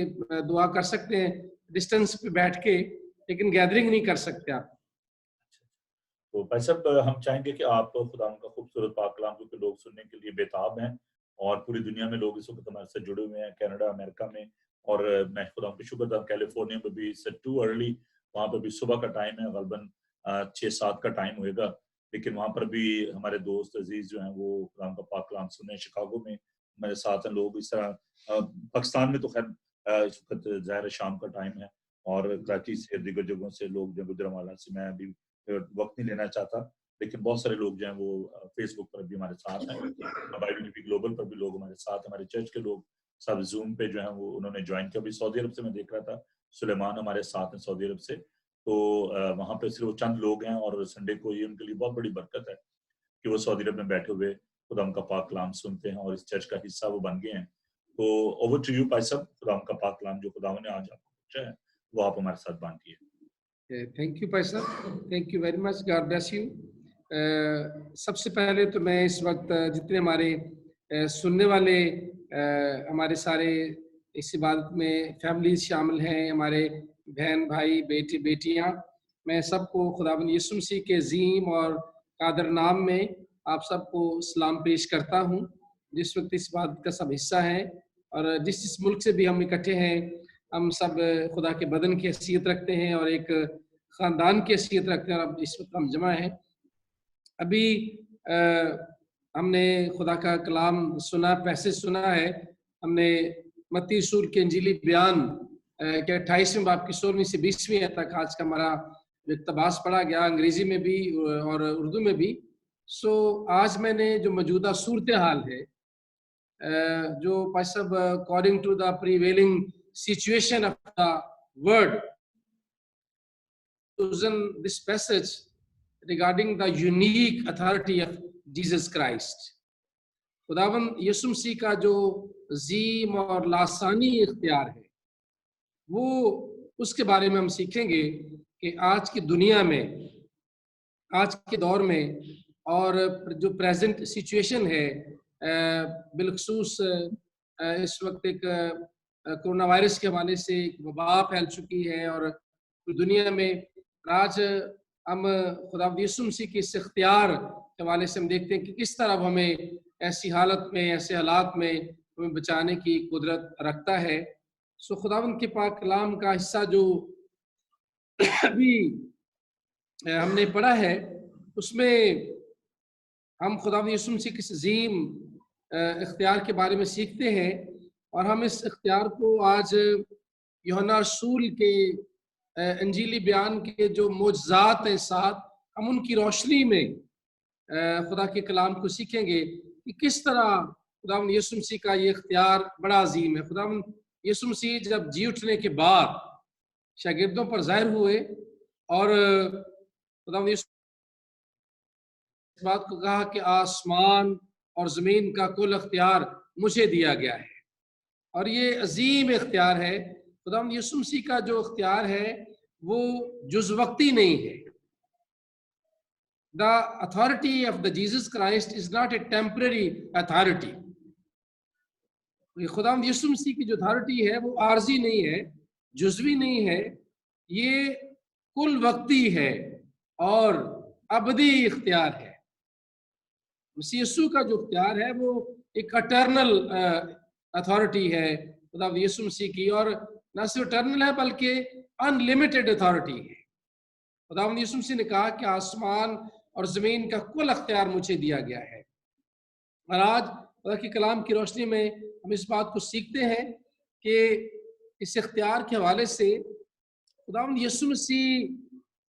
दुआ कर सकते हैं डिस्टेंस पे बैठ के, लेकिन गैदरिंग नहीं कर सकते आप। तो भाई साहब, हम चाहेंगे कि आप खुदा का खूबसूरत पाक कलाम क्योंकि लोग सुनने के लिए बेताब हैं और पूरी दुनिया में लोग इस वक्त हमारे साथ जुड़े हुए हैं, कनाडा, अमेरिका में, और मैं खुदा का शुक्र था कैलिफोर्निया में भी इट्स टू अर्ली, वहाँ पर भी सुबह का टाइम है, गलबन 6-7 का टाइम होएगा, लेकिन वहाँ पर भी हमारे दोस्त अजीज जो हैं वो खुदा का पाक कलाम सुने। शिकागो में हमारे साथ हैं लोग, इस तरह पाकिस्तान में तो खैर इस वक्त ज़ाहिर शाम का टाइम है और कराची से दीगर जगहों से लोग जो गुजरांवाला से, मैं अभी वक्त नहीं लेना चाहता, लेकिन बहुत सारे लोग जो हैं वो फेसबुक पर भी हमारे साथ हैं, IBTV ग्लोबल पर भी लोग हमारे साथ, हमारे चर्च के लोग सब जूम पे जो हैं वो उन्होंने ज्वाइन किया। अभी सऊदी अरब से मैं देख रहा था, सुलेमान हमारे साथ हैं सऊदी अरब से, तो वहाँ पे सिर्फ चंद लोग हैं और संडे को ये उनके लिए बहुत बड़ी बरकत है कि वो सऊदी अरब में बैठे हुए खुदा का पाक कलाम सुनते हैं और इस चर्च का हिस्सा वो बन गए हैं। तो ओवर टू यू भाई साहब, खुदा का पाक कलाम जो खुदा ने आज आपको बख्शा है वो आप हमारे साथ बांटिए। थैंक यू भाई साहब, thank you very much, God bless you. सबसे पहले तो मैं इस वक्त जितने हमारे सुनने वाले हमारे सारे इस इबादत में फैमिलीज शामिल हैं, हमारे बहन भाई बेटे बेटियां, मैं सबको खुदावंद यीशु मसीह के अजीम और कादर नाम में आप सबको सलाम पेश करता हूं, जिस वक्त इस इबादत का सब हिस्सा है और जिस मुल्क से भी हम इकट्ठे हैं, हम सब खुदा के बदन की हैसियत रखते हैं और एक ख़ानदान की हैसियत रखते हैं और अब इस वक्त हम जमा हैं। अभी हमने खुदा का कलाम सुना, पैसेज सुना है, हमने मत्ती रसूल के इंजीली बयान के 28वें बाब की 16वीं से 20वीं आयत तक आज का हमारा इक़्तिबास पढ़ा गया, अंग्रेजी में भी और उर्दू में भी। सो आज मैंने जो मौजूदा सूरत हाल है, जो भाई साहब according to the prevailing situation of the word, chosen this passage regarding the unique authority of Jesus Christ. खुदावंद यीशु मसीह का जो अजीम और लासानी इख्तियार है, वो उसके बारे में हम सीखेंगे कि आज की दुनिया में, आज के दौर में और जो प्रेजेंट सिचुएशन है, बिलखसूस इस वक्त एक कोरोना वायरस के हवाले से एक वबा फैल चुकी है और दुनिया में आज हम खुदा यीशु मसीह के इस इख्तियार के हवाले से हम देखते हैं कि किस तरह हमें ऐसी हालत में, ऐसे हालात में हमें बचाने की कुदरत रखता है। सो खुदावंद के पाक कलाम का हिस्सा जो अभी हमने पढ़ा है, उसमें हम खुदावंद यीशु मसीह के अजीम इख्तियार के बारे में सीखते हैं और हम इस इख्तियार को आज यूहन्ना रसूल के इंजीली बयान के जो मोजज़ात हैं साथ, हम उनकी रोशनी में खुदा के कलाम को सीखेंगे कि किस तरह खुदावंद यीशु मसीह का ये इख्तियार बड़ा अजीम है। खुदावंद यीशु मसीह जब जी उठने के बाद शागिर्दों पर ज़ाहिर हुए और खुदावंद यीशु इस बात को कहा कि आसमान और ज़मीन का कुल अख्तियार मुझे दिया गया है। और ये अजीम इख्तियार है। खुदावंद यीशु मसीह का जो इख्तियार है वो जुज़वक्ती नहीं है। The authority of the Jesus Christ is not a temporary authority. खुदावंद यीशु मसीह की जो अथॉरिटी है वो आर्जी नहीं है, जुज़वी नहीं है, ये कुल वक्ती है और अबदी इख्तियार है। मसीह यीशु का जो इख्तियार है वो एक अटर्नल अथॉरिटी है खुदावंद यीशु मसीह की, और न सिर्फ अटर्नल है बल्कि अनलिमिटेड अथॉरिटी है। खुदावंद यीशु मसीह ने कहा कि आसमान और ज़मीन का कुल अख्तियार मुझे दिया गया है। और आज खुदा के कलाम की रोशनी में हम इस बात को सीखते हैं कि इस इख्तियार के हवाले से खुदावंद यीशु मसीह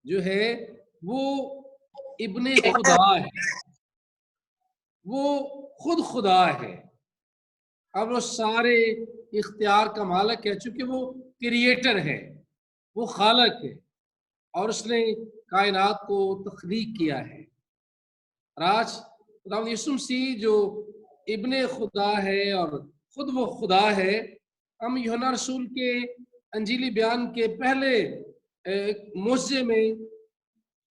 जो है वो इब्ने खुदा है, वो खुद खुदा है। अब वो सारे इख्तियार का मालिक है, चूंकि वो क्रिएटर है, वो खालक है और उसने कायनात को तख्लीक किया है। और आज खुदावंद यीशु मसीह जो इब्ने खुदा है और खुद वो खुदा है, हम यूहन्ना रसूल के अंजीली बयान के पहले मुअज्जे में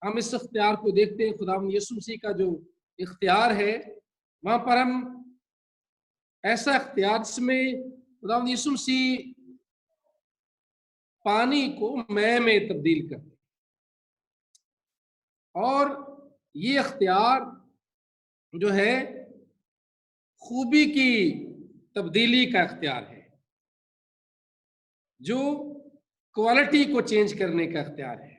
हम इस इख्तियार को देखते हैं। खुदावंद यीशु मसीह का जो इख्तियार है वहाँ पर हम ऐसा इख्तियार जिसमें खुदावंद यीशु मसीह पानी को मैं में तब्दील कर दे, और ये इख्तियार जो है खूबी की तब्दीली का इख्तियार है, जो क्वालिटी को चेंज करने का इख्तियार है,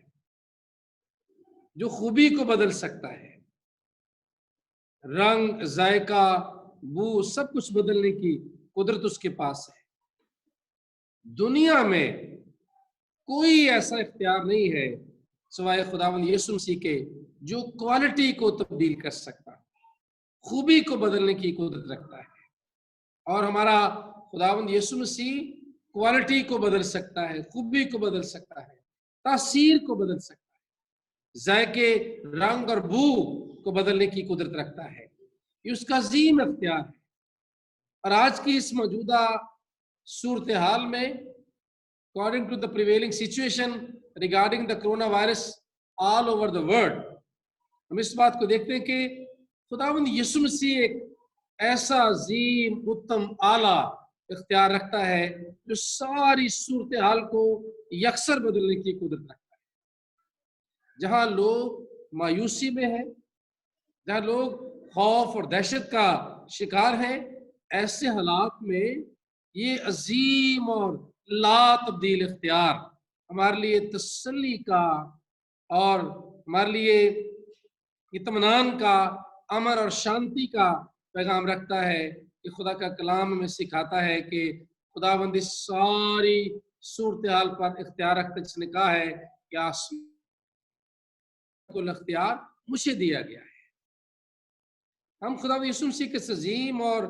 जो खूबी को बदल सकता है। रंग, जायका, बू सब कुछ बदलने की कुदरत उसके पास है। दुनिया में कोई ऐसा इख्तियार नहीं है सिवाय खुदावंद यीशु मसीह के जो क्वालिटी को तब्दील कर सकता है, खूबी को बदलने की कुदरत रखता है। और हमारा खुदावंद यीशु मसीह क्वालिटी को बदल सकता है, खूबी को बदल सकता है, तासीर को बदल सकता है, जायके, रंग और बू को बदलने की कुदरत रखता है। ये उसका अजीम इख्तियार है। और आज की इस मौजूदा सूरत हाल में, according to the prevailing situation regarding the coronavirus all over the world, हम इस बात को देखते हैं कि खुदावंद यीशु मसीह एक ऐसा अजीम, उत्तम, आला इख्तियार रखता है जो सारी सूरत हाल को यकसर बदलने की कुदरत रखता है। जहां लोग मायूसी में हैं, जहां लोग खौफ और दहशत का शिकार हैं, ऐसे हालात में ये अजीम और ला तब्दील इख्तियार हमारे लिए तसल्ली का और हमारे लिए इत्मीनान का, अमन और शांति का पैगाम रखता है। कि खुदा का कलाम हमें सिखाता है कि खुदावंद इस सारी सूरत हाल पर इख्तियार रखता है, जिसने कहा है कि आसमान को इख्तियार मुझे दिया गया है। हम खुदावंद यीशु मसीह के अजीम और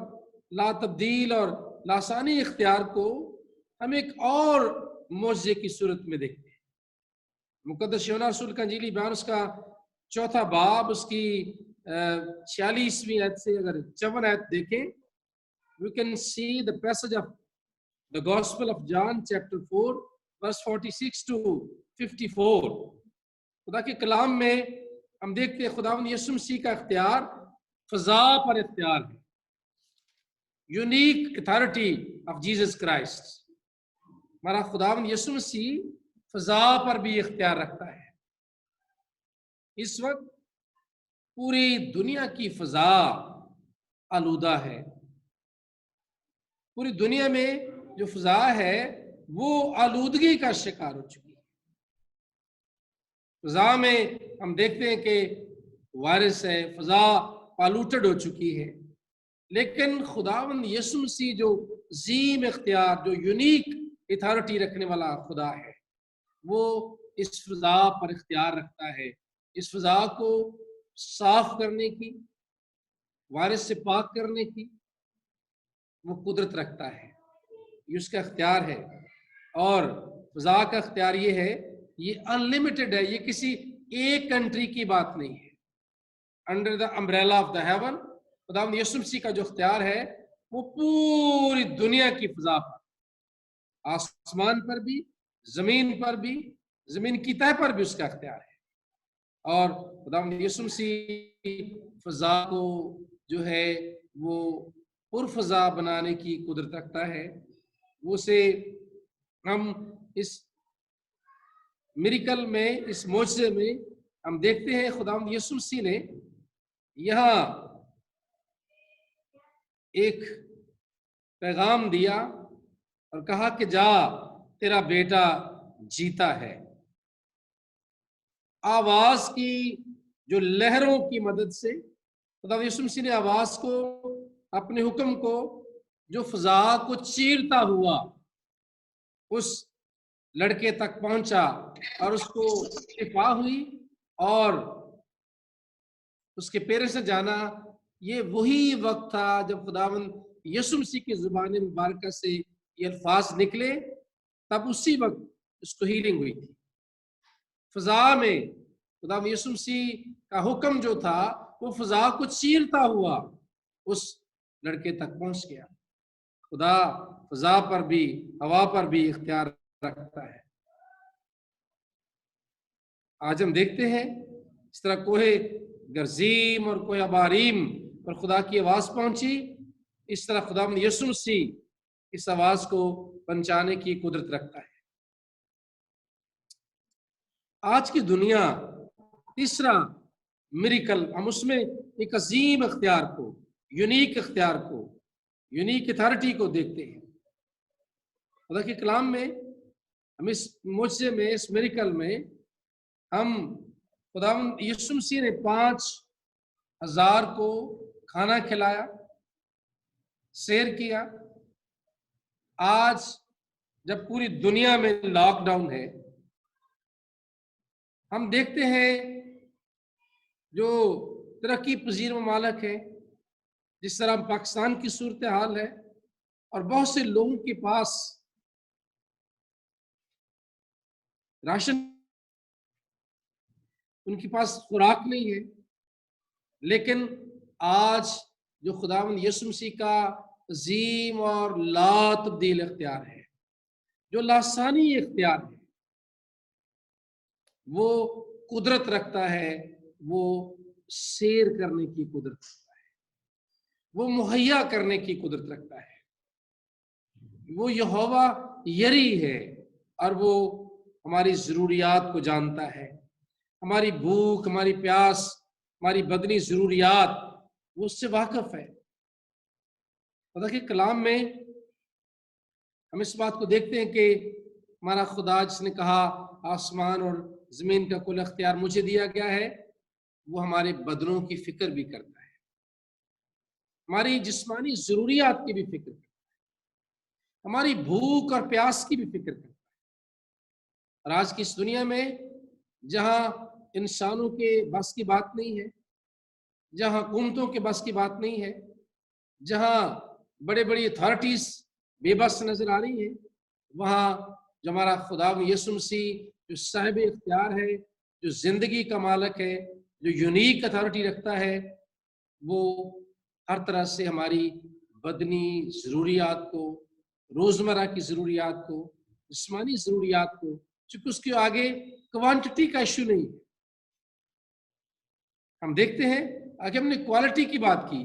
ला तब्दील और लासानी इख्तियार को हम एक और मौजज़े की सूरत में देखते हैं। मुकद्दस यूहन्ना रसूल का अंजीली बयान उसका 4 बाब उसकी 46वीं आयत से अगर 54 आयत देखें, we can see the passage of the Gospel of John chapter 4 verse 46 to 54। खुदा के कलाम में हम देखते हैं खुदावंद यीशु मसीह का इख्तियार फजा पर इख्तियार है, unique authority of Jesus Christ. हमारा खुदावंद यीशु मसीह फजा पर भी इख्तियार रखता है। इस वक्त पूरी दुनिया की फजा आलूदा है। पूरी दुनिया में जो फजा है वो आलूदगी का शिकार हो चुकी है। फजा में हम देखते हैं कि वायरस है, फजा पॉल्यूटेड हो चुकी है, लेकिन खुदावंद यीशु मसीह जो अजीम इख्तियार, जो यूनिक अथॉरिटी रखने वाला खुदा है, वो इस फजा पर इख्तियार रखता है। इस फजा को साफ करने की, वायरस से पाक करने की वो कुदरत रखता है। ये उसका इख्तियार है। और फजा का इख्तियार ये है, ये अनलिमिटेड है, ये किसी एक कंट्री की बात नहीं है। Under the umbrella of the haven. खुदावंद यीशु मसीह का जो इख्तियार है वो पूरी दुनिया की फिजा पर, आसमान पर भी, जमीन पर भी, जमीन की तह पर भी उसका इख्तियार है। और खुदावंद यीशु मसीह फिजा को जो है वो पुरफिजा बनाने की कुदरत रखता है। वो से हम इस मिरेकल में, इस मोजज़े में हम देखते हैं खुदावंद यीशु मसीह ने यहाँ एक पैगाम दिया और कहा कि जा, तेरा बेटा जीता है। आवाज की जो लहरों की मदद से खुदावंद यीशु मसीह ने आवाज को, अपने हुक्म को, जो फिजा को चीरता हुआ उस लड़के तक पहुंचा और उसको शिफा हुई और उसके पेरेंट्स ने जाना। ये वही वक्त था जब खुदावंद यीशु मसीह की जुबान मुबारक से ये अल्फाज निकले, तब उसी वक्त उसको हीलिंग हुई थी। फिजा में खुदावंद यीशु मसीह का हुक्म जो था वो फिजा को चीरता हुआ उस लड़के तक पहुंच गया। खुदा फिजा पर भी, हवा पर भी इख्तियार रखता है। आज हम देखते हैं इस तरह कोहे गर्जीम और कोहे अबारीम पर खुदा की आवाज पहुंची, इस तरह खुदावंद यीशु मसीह इस आवाज को पहुंचाने की कुदरत रखता है। आज की दुनिया तीसरा मिरेकल, हम उसमें एक अजीम इख्तियार को, यूनिक इख्तियार को, यूनिक अथॉरिटी को देखते हैं। खुदा के कलाम में हम इस मोजज़े में, इस मिरेकल में हम खुदावंद यीशु मसीह ने 5,000 को खाना खिलाया, शेयर किया। आज जब पूरी दुनिया में लॉकडाउन है, हम देखते हैं जो तरक्की पजीर ममालिक है, जिस तरह पाकिस्तान की सूरत हाल है, और बहुत से लोगों के पास राशन, उनके पास खुराक नहीं है। लेकिन आज जो खुदावंद यीशु मसीह का अजीम और ला तब्दील इख्तियार है, जो लासानी इख्तियार है, वो कुदरत रखता है, वो शेर करने की कुदरत रखता है, वो मुहैया करने की कुदरत रखता है। वो यहोवा यरी है और वो हमारी ज़रूरियात को जानता है। हमारी भूख, हमारी प्यास, हमारी बदनी ज़रूरियात वो उससे वाकिफ है। खुदा के कलाम में हम इस बात को देखते हैं कि हमारा खुदा जिसने कहा आसमान और ज़मीन का कुल अख्तियार मुझे दिया गया है, वो हमारे बदनों की फिक्र भी करता है, हमारी जिस्मानी ज़रूरियात की भी फिक्र करता है, हमारी भूख और प्यास की भी फिक्र करता है। और आज की इस दुनिया में जहाँ इंसानों के बस की बात नहीं है, जहाँ हुकूमतों के बस की बात नहीं है, जहाँ बड़े बड़ी अथॉरिटीज बेबस नजर आ रही हैं, वहाँ जो हमारा खुदा यीशु मसीह जो साहिब इख्तियार है, जो जिंदगी का मालिक है, जो यूनिक अथॉरिटी रखता है, वो हर तरह से हमारी बदनी ज़रूरियात को, रोज़मर्रा की ज़रूरियात को, जिस्मानी ज़रूरियात को, चूँकि उसके आगे क्वांटिटी का इशू नहीं है। हम देखते हैं आगे हमने क्वालिटी की बात की,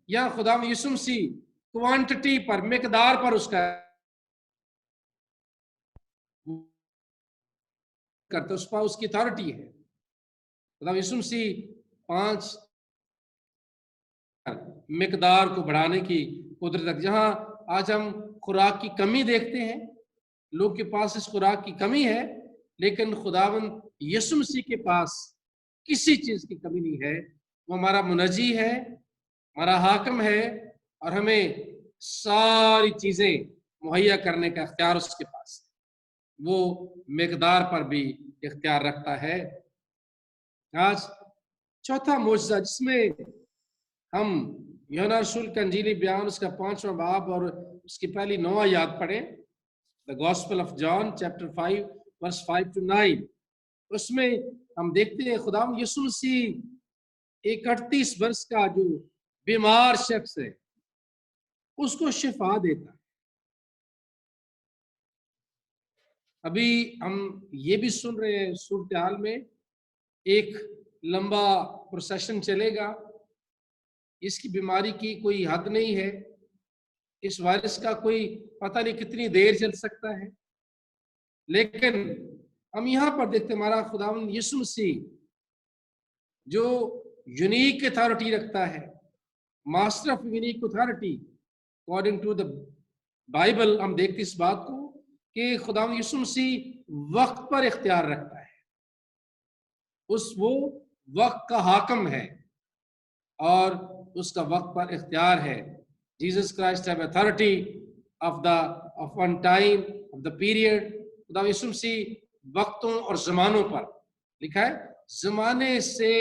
यहाँ खुदा यीशु मसीह क्वांटिटी पर, मिकदार पर उसका करते, उस पर उसकी अथॉरिटी है। खुदा यीशु मसीह 5 मिकदार को बढ़ाने की कुदरत रख। जहां आज हम खुराक की कमी देखते हैं, लोग के पास इस खुराक की कमी है, लेकिन खुदावंद यीशु मसीह के पास किसी चीज की कमी नहीं है। वो हमारा मुनजी है, हमारा हाकिम है, और हमें सारी चीजें मुहैया करने का इख्तियार उसके पास है। वो मिकदार पर भी इख्तियार रखता है। आज चौथा मोजज़ा जिसमें हम यूहन्ना रसूल का इंजीली बयान उसका 5वां बाब और उसकी पहली 9 आयत पढ़ें, the gospel of John chapter 5 verse 5 to 9। उसमें हम देखते हैं खुदा यीशु मसीह एक 38 वर्ष का जो बीमार शख्स है उसको शिफा देता है। अभी हम ये भी सुन रहे हैं सूरत हाल में एक लंबा प्रोसेशन चलेगा, इसकी बीमारी की कोई हद नहीं है, इस वायरस का कोई पता नहीं कितनी देर चल सकता है। लेकिन हम यहाँ पर देखते हमारा खुदावंद यीशु मसीह जो यूनिक अथॉरिटी रखता है, master of unique authority according to the Bible, हम देखते इस बात को कि खुदावंद यीशु मसीह वक्त पर इख्तियार रखता है। वो वक्त का हाकिम है और उसका वक्त पर इख्तियार है। Jesus Christ have authority of one time of the period. खुदा यीशु मसीह वक्तों और जमानों पर, लिखा है जमाने से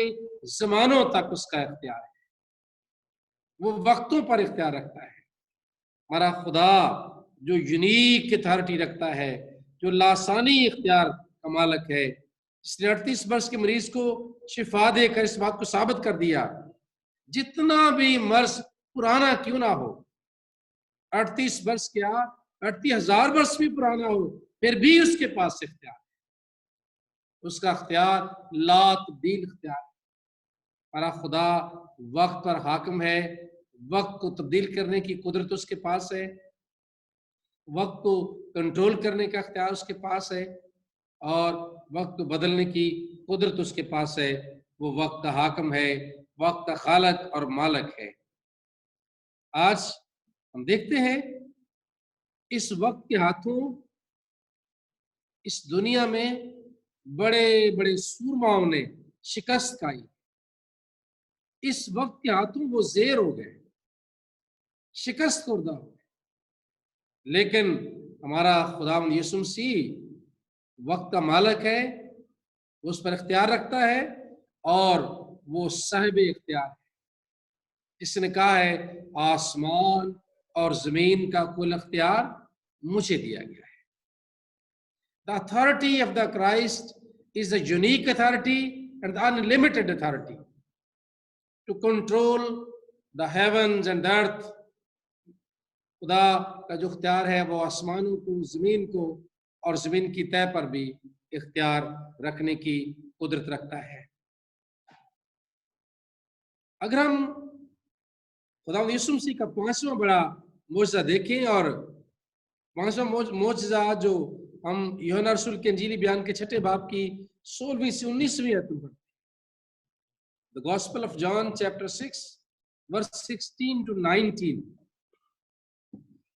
जमानों तक उसका इख्तियार है, वो वक्तों पर इख्तियार रखता है। हमारा खुदा जो यूनिक अथॉरिटी रखता है, जो लासानी इख्तियार का मालिक है, जिसने 38 वर्ष के मरीज को शिफा देकर इस बात को साबित कर दिया, जितना भी मर्ज पुराना क्यों ना हो, 38 वर्ष क्या 38,000 वर्ष भी पुराना हो, फिर भी उसके पास इख्तियार है। उसका इख्तियार ला तब्दील इख्तियार है। हमारा खुदा वक्त पर हाकिम है, वक्त को तब्दील करने की कुदरत उसके पास है, वक्त को कंट्रोल करने का इख्तियार उसके पास है और वक्त को बदलने की कुदरत उसके पास है। वो वक्त का हाकिम है, वक्त का खालक और मालिक है। आज हम देखते हैं इस वक्त के हाथों इस दुनिया में बड़े बड़े सूरमाओं ने शिकस्त खाई। इस वक्त के हाथों वो जेर हो गए, शिकस्त खुर्दा हो गए। लेकिन हमारा खुदावंद यीशु मसीह वक्त का मालिक है, वो उस पर इख्तियार रखता है और वो साहिब इख्तियार है। इसने कहा है आसमान और जमीन का कुल इख्तियार मुझे दिया गया है। The authority of the Christ is a unique authority and the unlimited authority to control the heavens and the earth. खुदा का जो इख्तियार है वो आसमानों को, जमीन को और जमीन की तह पर भी इख्तियार रखने की कुदरत रखता है। अगर हम खुदावंद यीशु मसीह का 5वां बड़ा मौजज़ा देखें, और 5वां मौजज़ा जो हम यूहन्ना रसूल के इंजीली बयान के 6 बाब की 16वीं से 19वीं आयत में पढ़ते हैं। The gospel of John chapter 6 verse 16 to 19।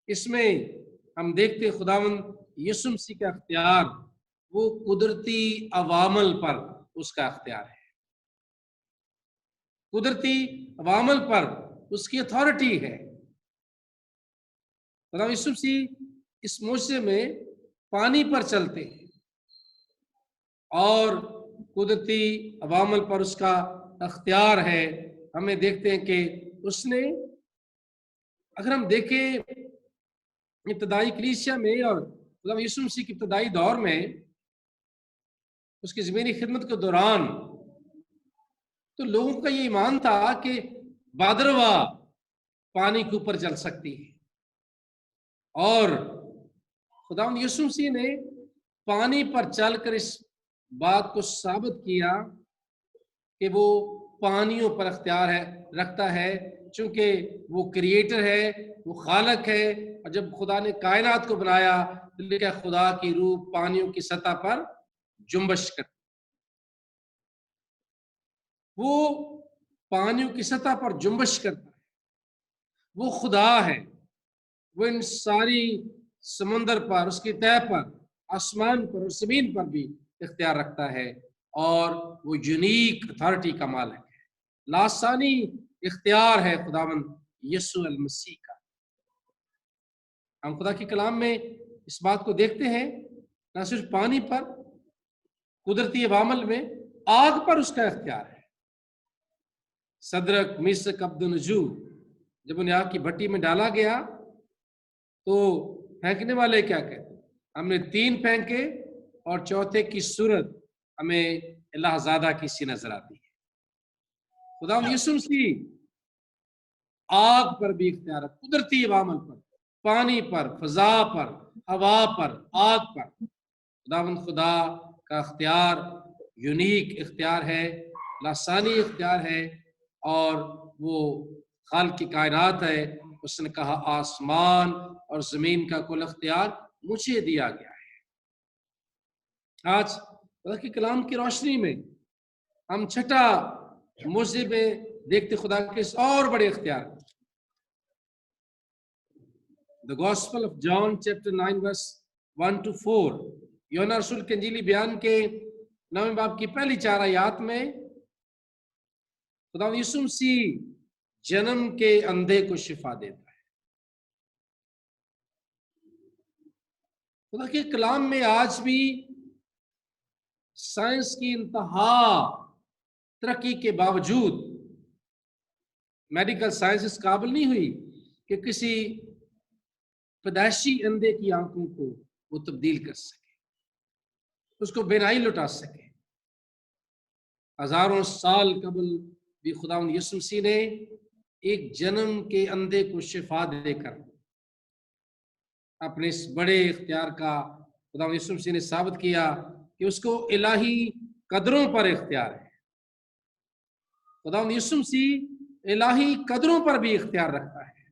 इसमें हम देखते खुदावंद यीशु मसीह का इख्तियार वो कुदरती अवामल पर उसका इख्तियार है, कुदरती अवामल पर उसकी अथॉरिटी है। खुदावंद यीशु मसीह इस मौजज़े में पानी पर चलते हैं और कुदरती अवामल पर उसका अख्तियार है। हमें देखते हैं कि उसने, अगर हम देखें इब्तदाई कलीसिया में और खुदावंद यीशु मसीह के इब्तदाई दौर में उसकी ज़मीनी खिदमत के दौरान, तो लोगों का ये ईमान था कि बादरवा पानी के ऊपर चल सकती है, और खुदावंद यीशु मसीह ने पानी पर चलकर इस बात को साबित किया कि वो पानियों पर अख्तियार है रखता है, चूंकि वो क्रिएटर है, वो खालक है। और जब खुदा ने कायनात को बनाया तो लिखा खुदा की रूह पानियों की सतह पर जुम्बश कर, वो पानियों की सतह पर जुम्बश करता है, वो खुदा है। वो इन सारी समुंदर पर, उसकी तह पर, आसमान पर और जमीन पर भी इख्तियार रखता है और वो यूनिक अथॉरिटी का मालिक है। लासानी इख्तियार है खुदावंद यीशु अल मसीह का। हम खुदा के कलाम में इस बात को देखते हैं, न सिर्फ पानी पर, कुदरती अवामल में आग पर उसका इख्तियार है। सदरक मिसक अब्दुन्नजू जब उन्हें आग की भट्टी में डाला गया तो फेंकने वाले क्या कहते, हमने 3 फेंके और चौथे की सूरत हमें अल्लाहज़ादा की सी नजर आती है। खुदावंद यीशु मसीह आग पर भी इख्तियार है, कुदरती अवामल पर, पानी पर, फजा पर, हवा पर, आग पर। खुदावंद खुदा का इख्तियार यूनिक इख्तियार है, लासानी इख्तियार है, और वो खालिक की कायनात है। उसने कहा आसमान और जमीन का कुल इख्तियार मुझे दिया गया है। आज खुदा के कलाम की रोशनी में हम छठा मुझे में देखते खुदा के और बड़े इख्तियार। The gospel of John chapter 9 verse 1 to 4, यूहन्ना रसूल के इंजीली बयान के 9वें बाब की पहली 4 आयत में खुदा यीशु मसीह जन्म के अंधे को शिफा देता है। खुदा के कलाम में आज भी साइंस की इंतहा तरक्की के बावजूद मेडिकल साइंस इस काबिल नहीं हुई कि किसी पैदाइशी अंधे की आंखों को वो तब्दील कर सके, उसको बेनाई लौटा सके। हजारों साल कबल भी खुदावंद यीशु मसीह ने एक जन्म के अंधे को शिफा देकर अपने इस बड़े इख्तियार का खुदावंद यीशु मसीह ने साबित किया कि उसको इलाही कदरों पर इख्तियार है। खुदावंद यीशु मसीह इलाही कदरों पर भी इख्तियार रखता है।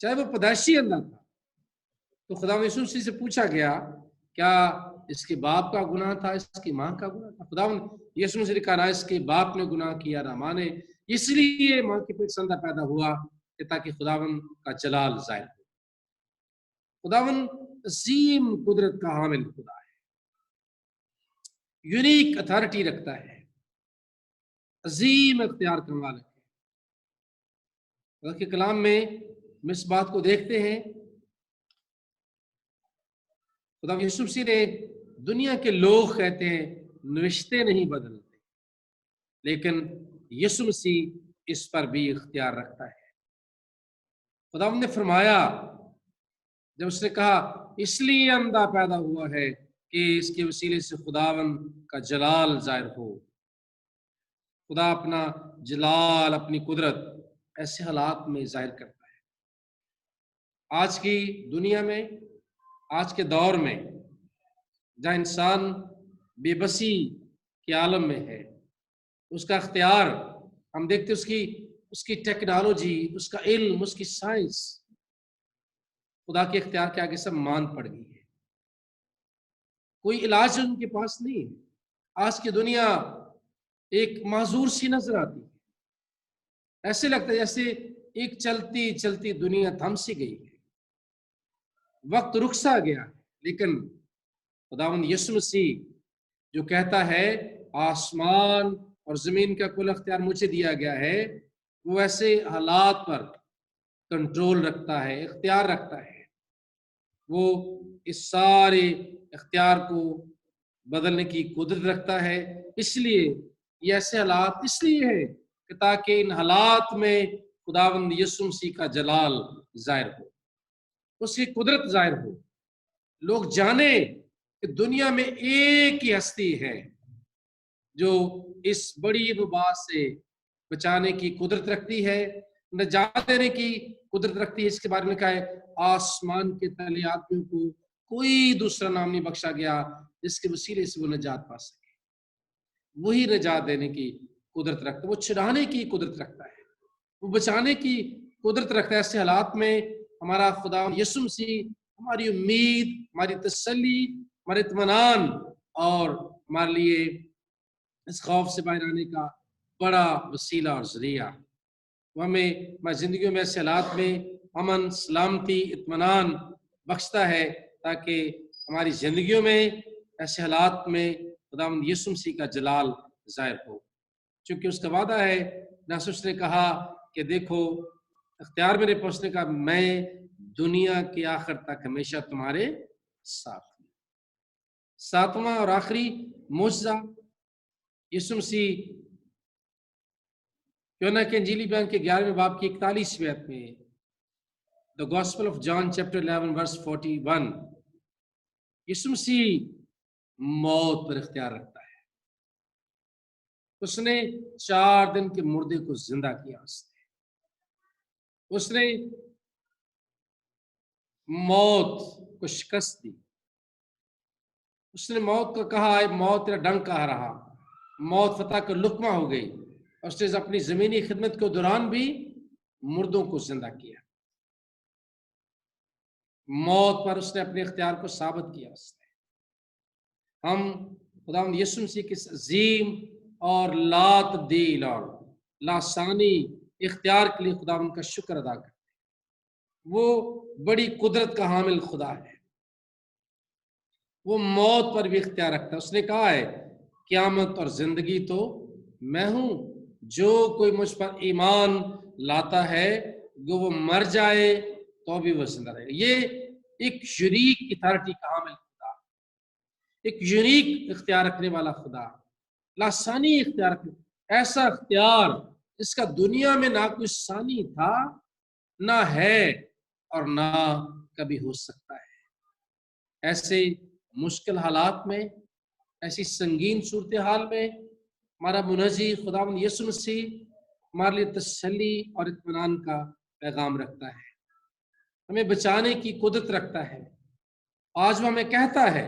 चाहे वो पैदाइशी अंधा था, तो खुदावंद यीशु मसीह से पूछा गया क्या इसके बाप का गुनाह था, इसकी माँ का गुनाह था? खुदावंद यीशु मसीह ने कहा ना इसके बाप ने गुनाह किया ना माँ ने, इसलिए माँ के पेट से अंधा पैदा हुआ कि ताकि खुदावंद का जलाल जाहिर हो। खुदावंद अजीम कुदरत का हामिल खुदा है, यूनिक अथॉरिटी रखता है, अजीम इख्तियार का मालिक है। खुदा के कलाम में हम इस बात को देखते हैं। खुदा यीशु मसीह ने, दुनिया के लोग कहते हैं नविश्ते नहीं बदलते, लेकिन यीशु मसीह इस पर भी इख्तियार रखता है। खुदा ने फरमाया जब उसने कहा इसलिए अंधा पैदा हुआ है कि इसके वसीले से खुदावंद का जलाल जाहिर हो। खुदा अपना जलाल, अपनी कुदरत ऐसे हालात में जाहिर करता है। आज की दुनिया में, आज के दौर में जहाँ इंसान बेबसी के आलम में है, उसका इख्तियार हम देखते उसकी टेक्नोलॉजी, उसका इल्म, उसकी साइंस खुदा के इख्तियार के आगे सब मान पड़ गई है। कोई इलाज उनके पास नहीं है। आज की दुनिया एक माजूर सी नजर आती है। ऐसे लगता है जैसे एक चलती चलती दुनिया थम सी गई है, वक्त रुक सा गया है। लेकिन खुदावंद यीशु मसीह जो कहता है आसमान और जमीन का कुल अख्तियार मुझे दिया गया है, वो ऐसे हालात पर कंट्रोल रखता है, इख्तियार रखता है। वो इस सारे इख्तियार को बदलने की कुदरत रखता है। इसलिए ये ऐसे हालात इसलिए है कि ताकि इन हालात में खुदावंद यीशु मसीह का जलाल जाहिर हो, उसकी कुदरत जाहिर हो। लोग जाने कि दुनिया में एक ही हस्ती है जो इस बड़ी वबा से बचाने की कुदरत रखती है, निजात देने की कुदरत रखती है। इसके बारे में कहा है आसमान के तले आदमियों को कोई दूसरा नाम नहीं बख्शा गया जिसके वसीले से वो निजात पा सके। वही निजात देने की कुदरत रखता है, वो छुड़ाने की कुदरत रखता है, वो बचाने की कुदरत रखता है। ऐसे हालात में हमारा खुदा यीशु मसीह हमारी उम्मीद, हमारी तसल्ली, हमारे इत्मीनान और हमारे लिए इस खौफ से बाहर आने का बड़ा वसीला और जरिया। वो हमें हमारी जिंदगी में ऐसे हालात में अमन, सलामती, इत्मीनान बख्शता है ताकि हमारी जिंदगियों में ऐसे हालात में खुदावंद यीशु मसीह का जलाल जाहिर हो। क्योंकि उसका वादा है, नासुस ने कहा कि देखो इख्तियार मेरे पहुंचने का, मैं दुनिया के आखिर तक हमेशा तुम्हारे साथ हूं। सातवां और आखिरी मुअज्जा यीशु मसीह यूहन्ना के इंजीली बयान के 11वें बाब की 41वीं आयत में, the gospel of John chapter 11 verse 41, यीशु मसीह मौत पर इख्तियार रखता है। उसने 4 दिन के मुर्दे को जिंदा किया। उसने मौत को शिकस्त दी। उसने मौत को कहा, मौत तेरा डंक कहा रहा, मौत फतह का लुकमा हो गई। और उसने अपनी जमीनी खिदमत के दौरान भी मुर्दों को जिंदा किया। मौत पर उसने अपने इख्तियार को साबित किया। उसने हम खुदावंद यीशु मसीह के अजीम और ला तब्दील और लासानी इख्तियार के लिए खुदावंद का शुक्र अदा करते हैं। वो बड़ी कुदरत का हामिल खुदा है। वो मौत पर भी इख्तियार रखता है। उसने कहा है, क़यामत और जिंदगी तो मैं हूं, जो कोई मुझ पर ईमान लाता है वो मर जाए तो भी वो जिंदा रहेगा। ये एक यूनिक अथॉरिटी का हामिल खुदा, एक यूनिक इख्तियार रखने वाला खुदा, लासानी इख्तियार, ऐसा इख्तियार जिसका दुनिया में ना कोई सानी था, ना है और ना कभी हो सकता है। ऐसे मुश्किल हालात में, ऐसी संगीन सूरत हाल में हमारा मुनजी खुदावंद यीशु मसीह हमारे लिए तसल्ली और इत्मीनान का पैगाम रखता है, हमें बचाने की कुदरत रखता है। आज वो हमें कहता है,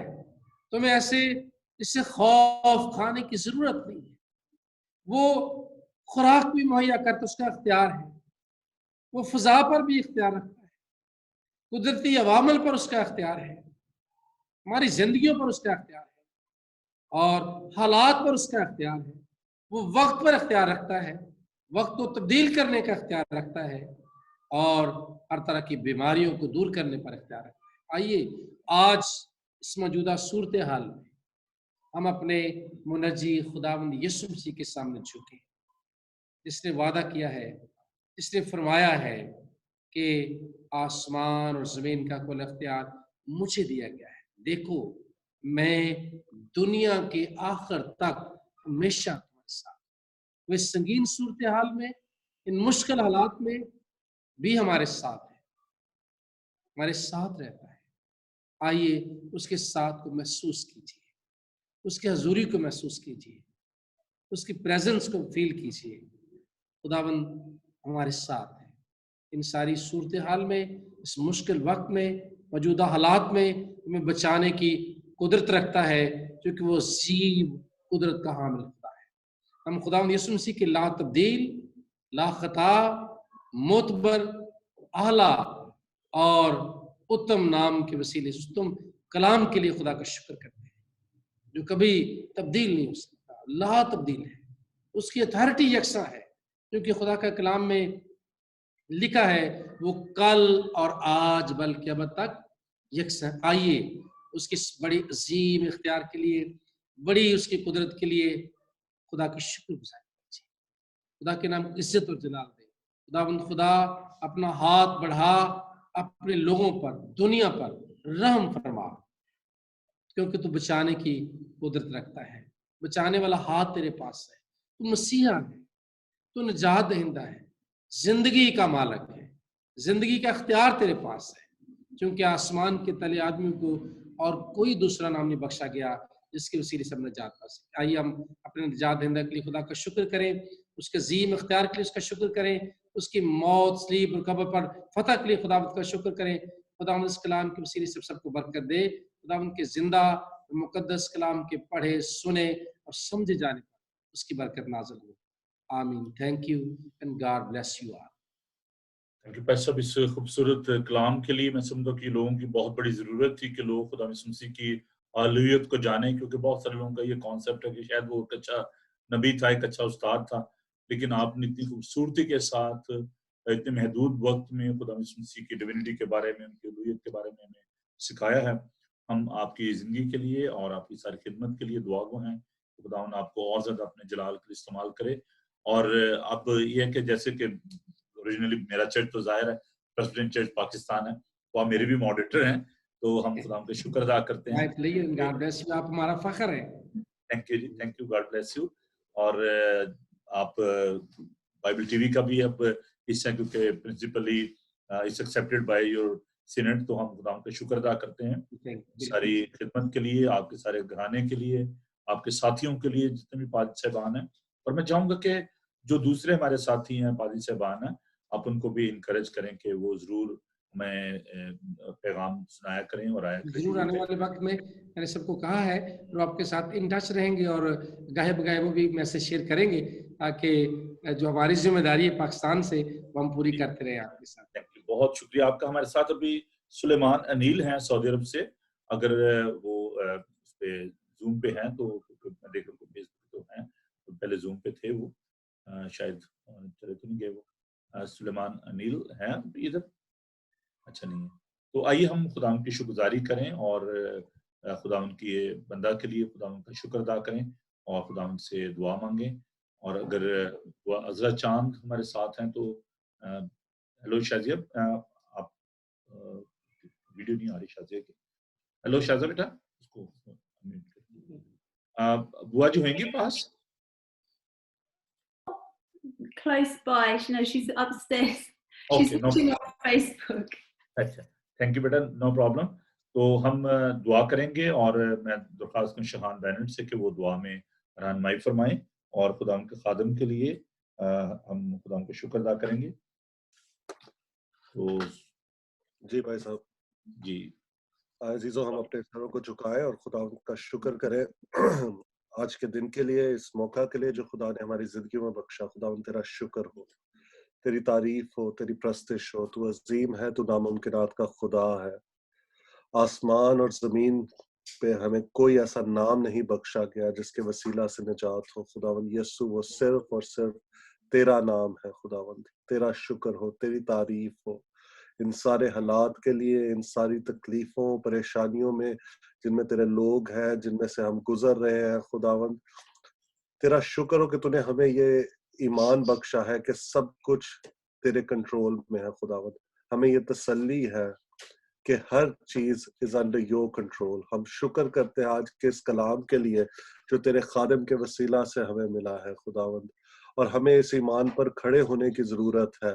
तुम्हें ऐसे इससे खौफ खाने की जरूरत नहीं है। वो खुराक भी मुहैया करता, उसका इख्तियार है। वो फिजा पर भी इख्तियार रखता है, कुदरती अवामल पर उसका इख्तियार है, हमारी जिंदगियों पर उसका इख्तियार है और हालात पर उसका इख्तियार है। वो वक्त पर इख्तियार रखता है, वक्त को तब्दील करने का इख्तियार रखता है और हर तरह की बीमारियों को दूर करने पर इख्तियार रखता है। आइए आज इस मौजूदा सूरत हाल में हम अपने मुनजी खुदावंद यीशु मसीह के सामने झुके, जिसने वादा किया है, जिसने फरमाया है कि आसमान और जमीन का कुल इख्तियार मुझे दिया गया है। देखो, मैं दुनिया के आखिर तक हमेशा तुम्हारे साथ। वो इस संगीन सूरत हाल में, इन मुश्किल हालात में भी हमारे साथ है, हमारे साथ रहता है। आइए उसके साथ को महसूस कीजिए, उसकी हजूरी को महसूस कीजिए, उसकी प्रेजेंस को फील कीजिए। खुदावंद हमारे साथ है इन सारी सूरत हाल में, इस मुश्किल वक्त में, मौजूदा हालात में हमें बचाने की कुदरत रखता है, क्योंकि वो अजीम कुदरत का हामिल होता है। हम खुदावंद यीशु मसीह के ला तब्दील, ला खता, मोतबर, आला और उत्तम नाम के वसीले से, उत्तम कलाम के लिए खुदा का शुक्र करते हैं, जो कभी तब्दील नहीं हो सकता, ला तब्दील है। उसकी अथॉरिटी यकसा है, क्योंकि खुदा का कलाम में लिखा है वो कल और आज बल्कि अब तक यकसा। आइए उसकी बड़ी अजीम इख्तियार के लिए, बड़ी उसकी कुदरत के लिए खुदा की शुक्रगुजारी कीजिए। खुदा के नाम को इज्जत और जलाल दे। खुदावंद खुदा अपना हाथ बढ़ा अपने लोगों पर, दुनिया पर रहम फरमा, क्योंकि तू बचाने की कुदरत रखता है। बचाने वाला हाथ तेरे पास है। तू मसीहा है, तू निजात दहिंदा है, जिंदगी का मालिक है, जिंदगी का इख्तियार तेरे पास है, क्योंकि आसमान के तले आदमी को और कोई दूसरा नाम नहीं बख्शा गया जिसके वसीले से हम निजात पा सके। आइए हम अपने निजात दहिंदा के लिए खुदा का शुक्र करें, उसके अजीम इख्तियार के लिए उसका शुक्र करें, उसकी मौत, सलीब और कब्र पर फतह के लिए खुदावंद का शुक्र करें। खुदावंद इस कलाम के वसीले से सबको बरकत दे। खुदावंद के जिंदा मुकद्दस कलाम के पढ़े, सुने और समझे जाने पर उसकी बरकत नाज़िल हो। आमीन। Thank you and God bless you all. Thank you पैर साहब, इस खूबसूरत कलाम के लिए। मैं समझता हूँ कि लोगों की बहुत बड़ी ज़रूरत थी कि लोग खुदा यीशु मसीह की आलूयत को जाने, क्योंकि बहुत सारे लोगों का ये कॉन्सेप्ट है कि शायद वो एक अच्छा नबी था, एक अच्छा उस्ताद था, लेकिन आपने इतनी खूबसूरती के साथ इतने महदूद वक्त में खुदा यीशु मसीह की डिविनिटी के बारे में, उनकी आलूयत के बारे में हमें सिखाया है। हम आपकी ज़िंदगी के लिए और आपकी सारी खिदमत के लिए दुआगो हैं। खुदा आपको और ज़्यादा अपने जलाल के लिए इस्तेमाल करे। और अब ये है कि जैसे कि ओरिजिनली मेरा चर्च तो जाहिर है प्रेसिडेंट चर्च पाकिस्तान है, तो आप मेरे भी मॉडरेटर हैं, तो हम खुदा का शुक्र अदा करते हैं। गॉड ब्लेस यू, आप हमारा फख्र है। Thank you ji, thank you, God bless you. और आप बाइबल टीवी का भी अब हिस्सा, क्योंकि principally it's accepted by your senate, तो हम खुदा का शुक्र अदा करते हैं सारी खिदमत के लिए, आपके सारे घराने के लिए, आपके साथियों के लिए, जितने भी पाद साहबान हैं, और मैं चाहूंगा कि जो दूसरे हमारे साथी हैं, पादरी साहबान हैं, आप उनको भी इनकरेज करें कि वो जरूर हमें पैगाम सुनाया करें और आया करें। जरूर आने वाले वक्त में मैंने सबको कहा है वो आपके साथ इन टच रहेंगे और गाहे बगाहे वो भी मैसेज शेयर करेंगे ताकि जो हमारी जिम्मेदारी है पाकिस्तान से वो हम पूरी करते रहे आपके साथ। थैंक यू, बहुत शुक्रिया आपका। हमारे साथ अभी सुलेमान अनील हैं सऊदी अरब से, अगर वो उस पे जूम पे हैं तो मैं देख रहा हूँ फेसबुक तो हैं, तो पहले जूम पे थे वो, शायद चले तो नहीं गए वो। सुलेमान अनील हैं इधर? अच्छा नहीं है। तो आइए हम खुदावंद की शुक्रगुजारी करें और खुदावंद की बंदा के लिए खुदावंद का शुक्र अदा करें और खुदावंद से दुआ मांगें। और अगर वो अजरा चांद हमारे साथ हैं तो हेलो शाजिया, आप वीडियो नहीं आ रही शाजिया की। हेलो शाजिया बेटा, उसको बुआ जी होंगी पास? Close by. No, she's upstairs. She's Okay, no watching on Facebook. अच्छा, थैंक यू बेटा, नो प्रॉब्लम। तो हम दुआ करेंगे और मैं दरख्वास्त करूं शहान बैनट से कि वो दुआ में रहनुमाई फरमाएं और खुदा उनके खादम के लिए हम खुदा उनको शुक्र अदा करेंगे। तो जी भाई साहब जी अजीजों, हम अपने सरों को झुकाएं और खुदा का शुक्र करें आज के दिन के लिए, इस मौका के लिए जो खुदा ने हमारी जिंदगी में बख्शा। खुदा तेरा शुक्र हो, तेरी तारीफ हो, तेरी प्रस्तिश हो। तू अजीम है, तू नामुमकिनात का खुदा है। आसमान और जमीन पे हमें कोई ऐसा नाम नहीं बख्शा गया जिसके वसीला से निजात हो। खुदावंद यीशु, वो सिर्फ और सिर्फ तेरा नाम है। खुदावंद तेरा शुक्र हो, तेरी तारीफ हो इन सारे हालात के लिए, इन सारी तकलीफों परेशानियों में जिनमें तेरे लोग हैं, जिनमें से हम गुजर रहे हैं। खुदावंद तेरा शुक्र हो कि तूने हमें ये ईमान बख्शा है कि सब कुछ तेरे कंट्रोल में है। खुदावंद हमें ये तसल्ली है कि हर चीज इज अंडर योर कंट्रोल। हम शुक्र करते हैं आज के इस कलाम के लिए जो तेरे खादिम के वसीला से हमें मिला है। खुदावंद और हमें इस ईमान पर खड़े होने की जरूरत है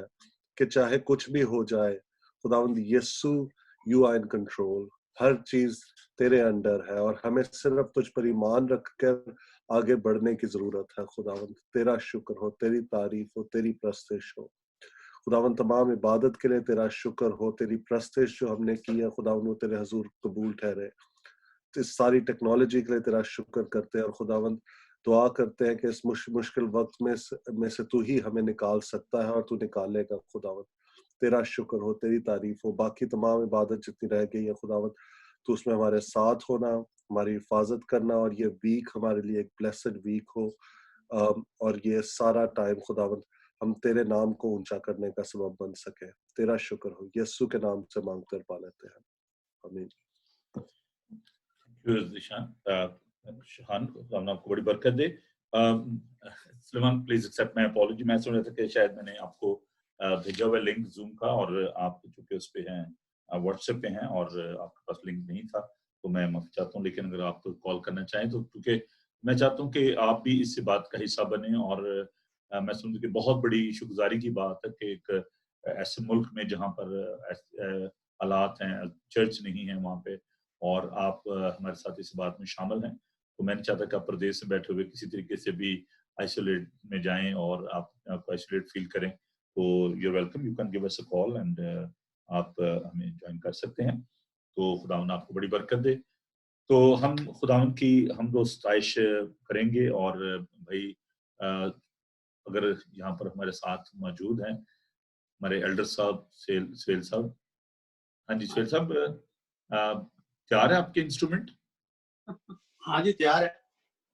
कि चाहे कुछ भी हो जाए, खुदावंद यीशु, यू आर इन कंट्रोल। हर चीज तेरे अंडर है और हमें सिर्फ तुझ पर ईमान रखकर आगे बढ़ने की जरूरत है। खुदावंद तेरा शुक्र हो, तेरी तारीफ हो, तेरी प्रस्तिश हो। खुदावंद तमाम इबादत के लिए तेरा शुक्र हो, तेरी प्रस्तिश जो हमने की है खुदावंद वो तेरे हजूर कबूल ठहरे। इस सारी टेक्नोलॉजी के लिए तेरा शुक्र करते हैं और खुदावंद दुआ करते हैं कि इस मुश्किल वक्त में से तू ही हमें निकाल सकता है और तू निकालेगा। खुदावंद तेरा शुक्र हो, तेरी तारीफ हो। बाकी तमाम इबादत जितनी रह गई है खुदावंद तो उसमें हमारे साथ होना, हमारी हिफाजत करना और ये वीक हमारे लिए एक ब्लेस्ड वीक हो और ये सारा टाइम खुदावंद हम तेरे नाम को ऊंचा करने का सबब बन सके। तेरा शुक्र हो, यीशु के नाम से मांगते और पा लेते हैं, आमीन। शहान, आपको बड़ी बरकत दे। Suleman please accept my apology. मैं सुन रहा था कि शायद मैंने आपको भेजा हुआ लिंक जूम का और आप चूंकि उस पे हैं, व्हाट्सएप पे हैं और आपके पास लिंक नहीं था, तो मैं माफी चाहता हूँ। लेकिन अगर आप कॉल करना चाहें तो, क्योंकि मैं चाहता हूँ कि आप भी इस बात का हिस्सा बने और मैं समझूं कि बहुत बड़ी शुक्रगुजारी की बात है कि एक ऐसे मुल्क में जहाँ पर हालात हैं, चर्च नहीं है वहाँ पे, और आप हमारे साथ इस बात में शामिल हैं। तो मैं नहीं चाहता कि आप प्रदेश में बैठे हुए किसी तरीके से भी आइसोलेट में जाएं और आप आइसोलेट फील करें। तो you're welcome, you can give us a call and आप हमें ज्वाइन कर सकते हैं। तो खुदावन आपको बड़ी बरकत दे। तो हम खुदावन की हमदो सताइश करेंगे और भाई अगर यहाँ पर हमारे साथ मौजूद हैं हमारे एल्डर साहब सुहेल साहब। हाँ जी सुहेल साहब, तैयार है आपके इंस्ट्रूमेंट? हाँ जी तैयार है।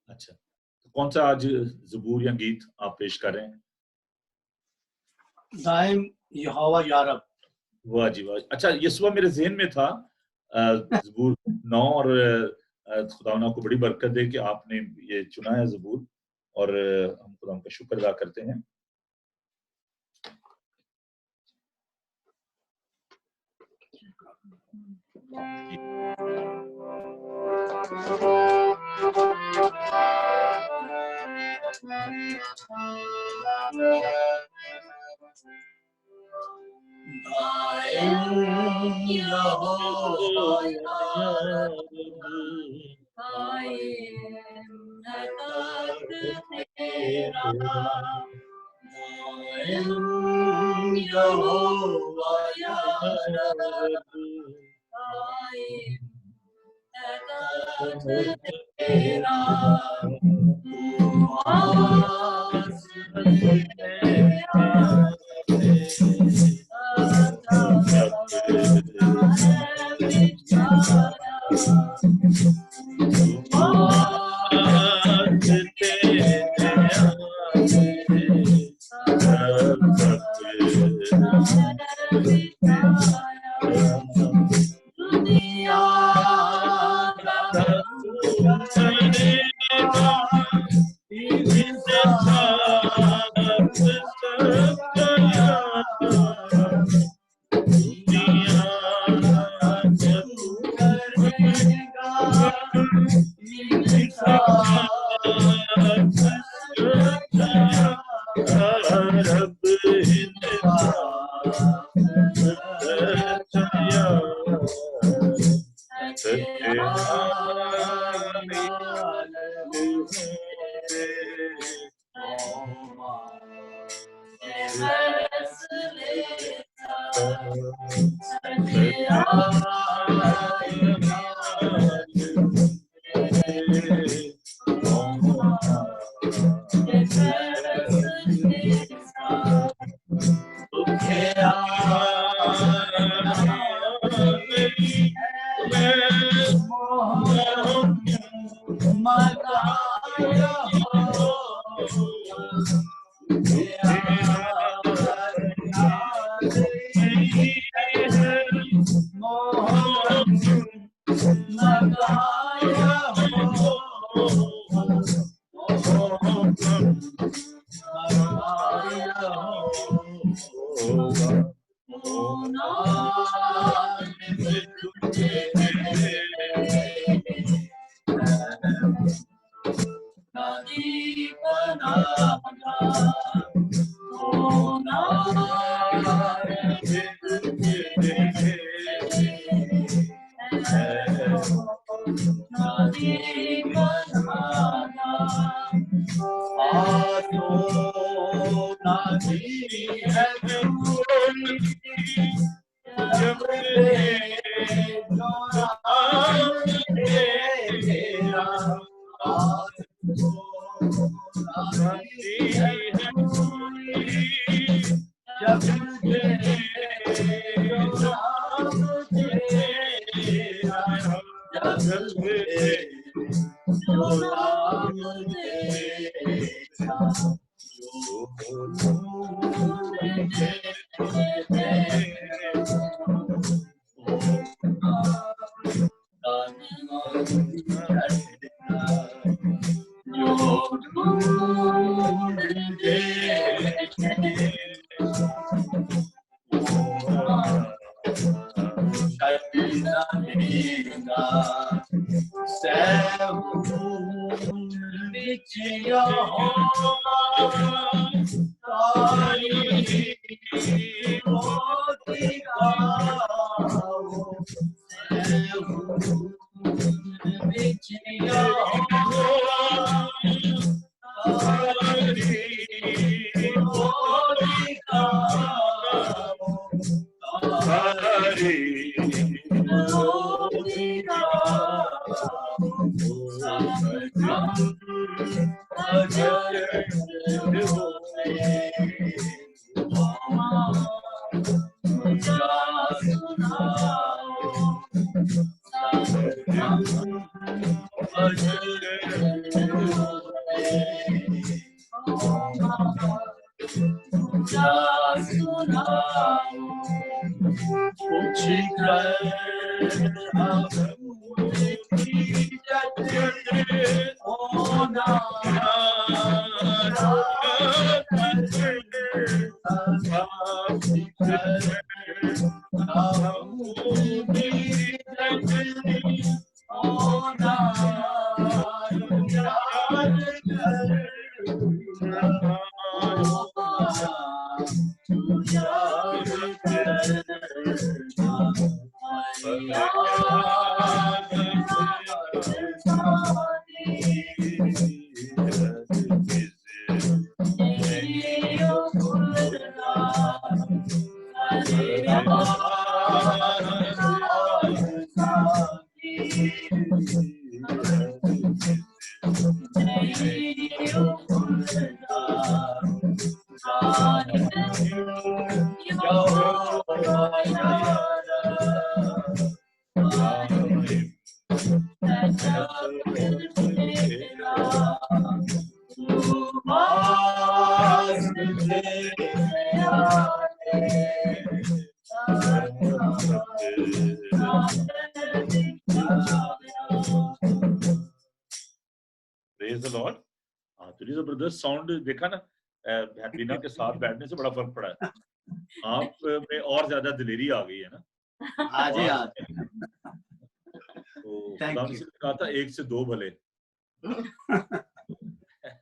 अच्छा, तो कौन सा आज ज़बूर या गीत आप पेश कर रहे हैं? दाइम यहोवा या रब। वाह जी वाह। अच्छा, ये सुबह मेरे ज़हन में था ज़बूर 9 और खुदावंद आपको बड़ी बरकत दे कि आपने ये चुना है ज़बूर और हम खुदावंद का शुक्र अदा करते हैं। Praise the Lord. हाँ, तो जबरदस्त साउंड देखा ना, बिना के साथ बैठने से बड़ा फर्क पड़ा है। आप में और ज्यादा दिलेरी आ गई है ना। हाँ जी, हाँ। तो Thank खुदा you. ने कहा था 1 से 2 भले।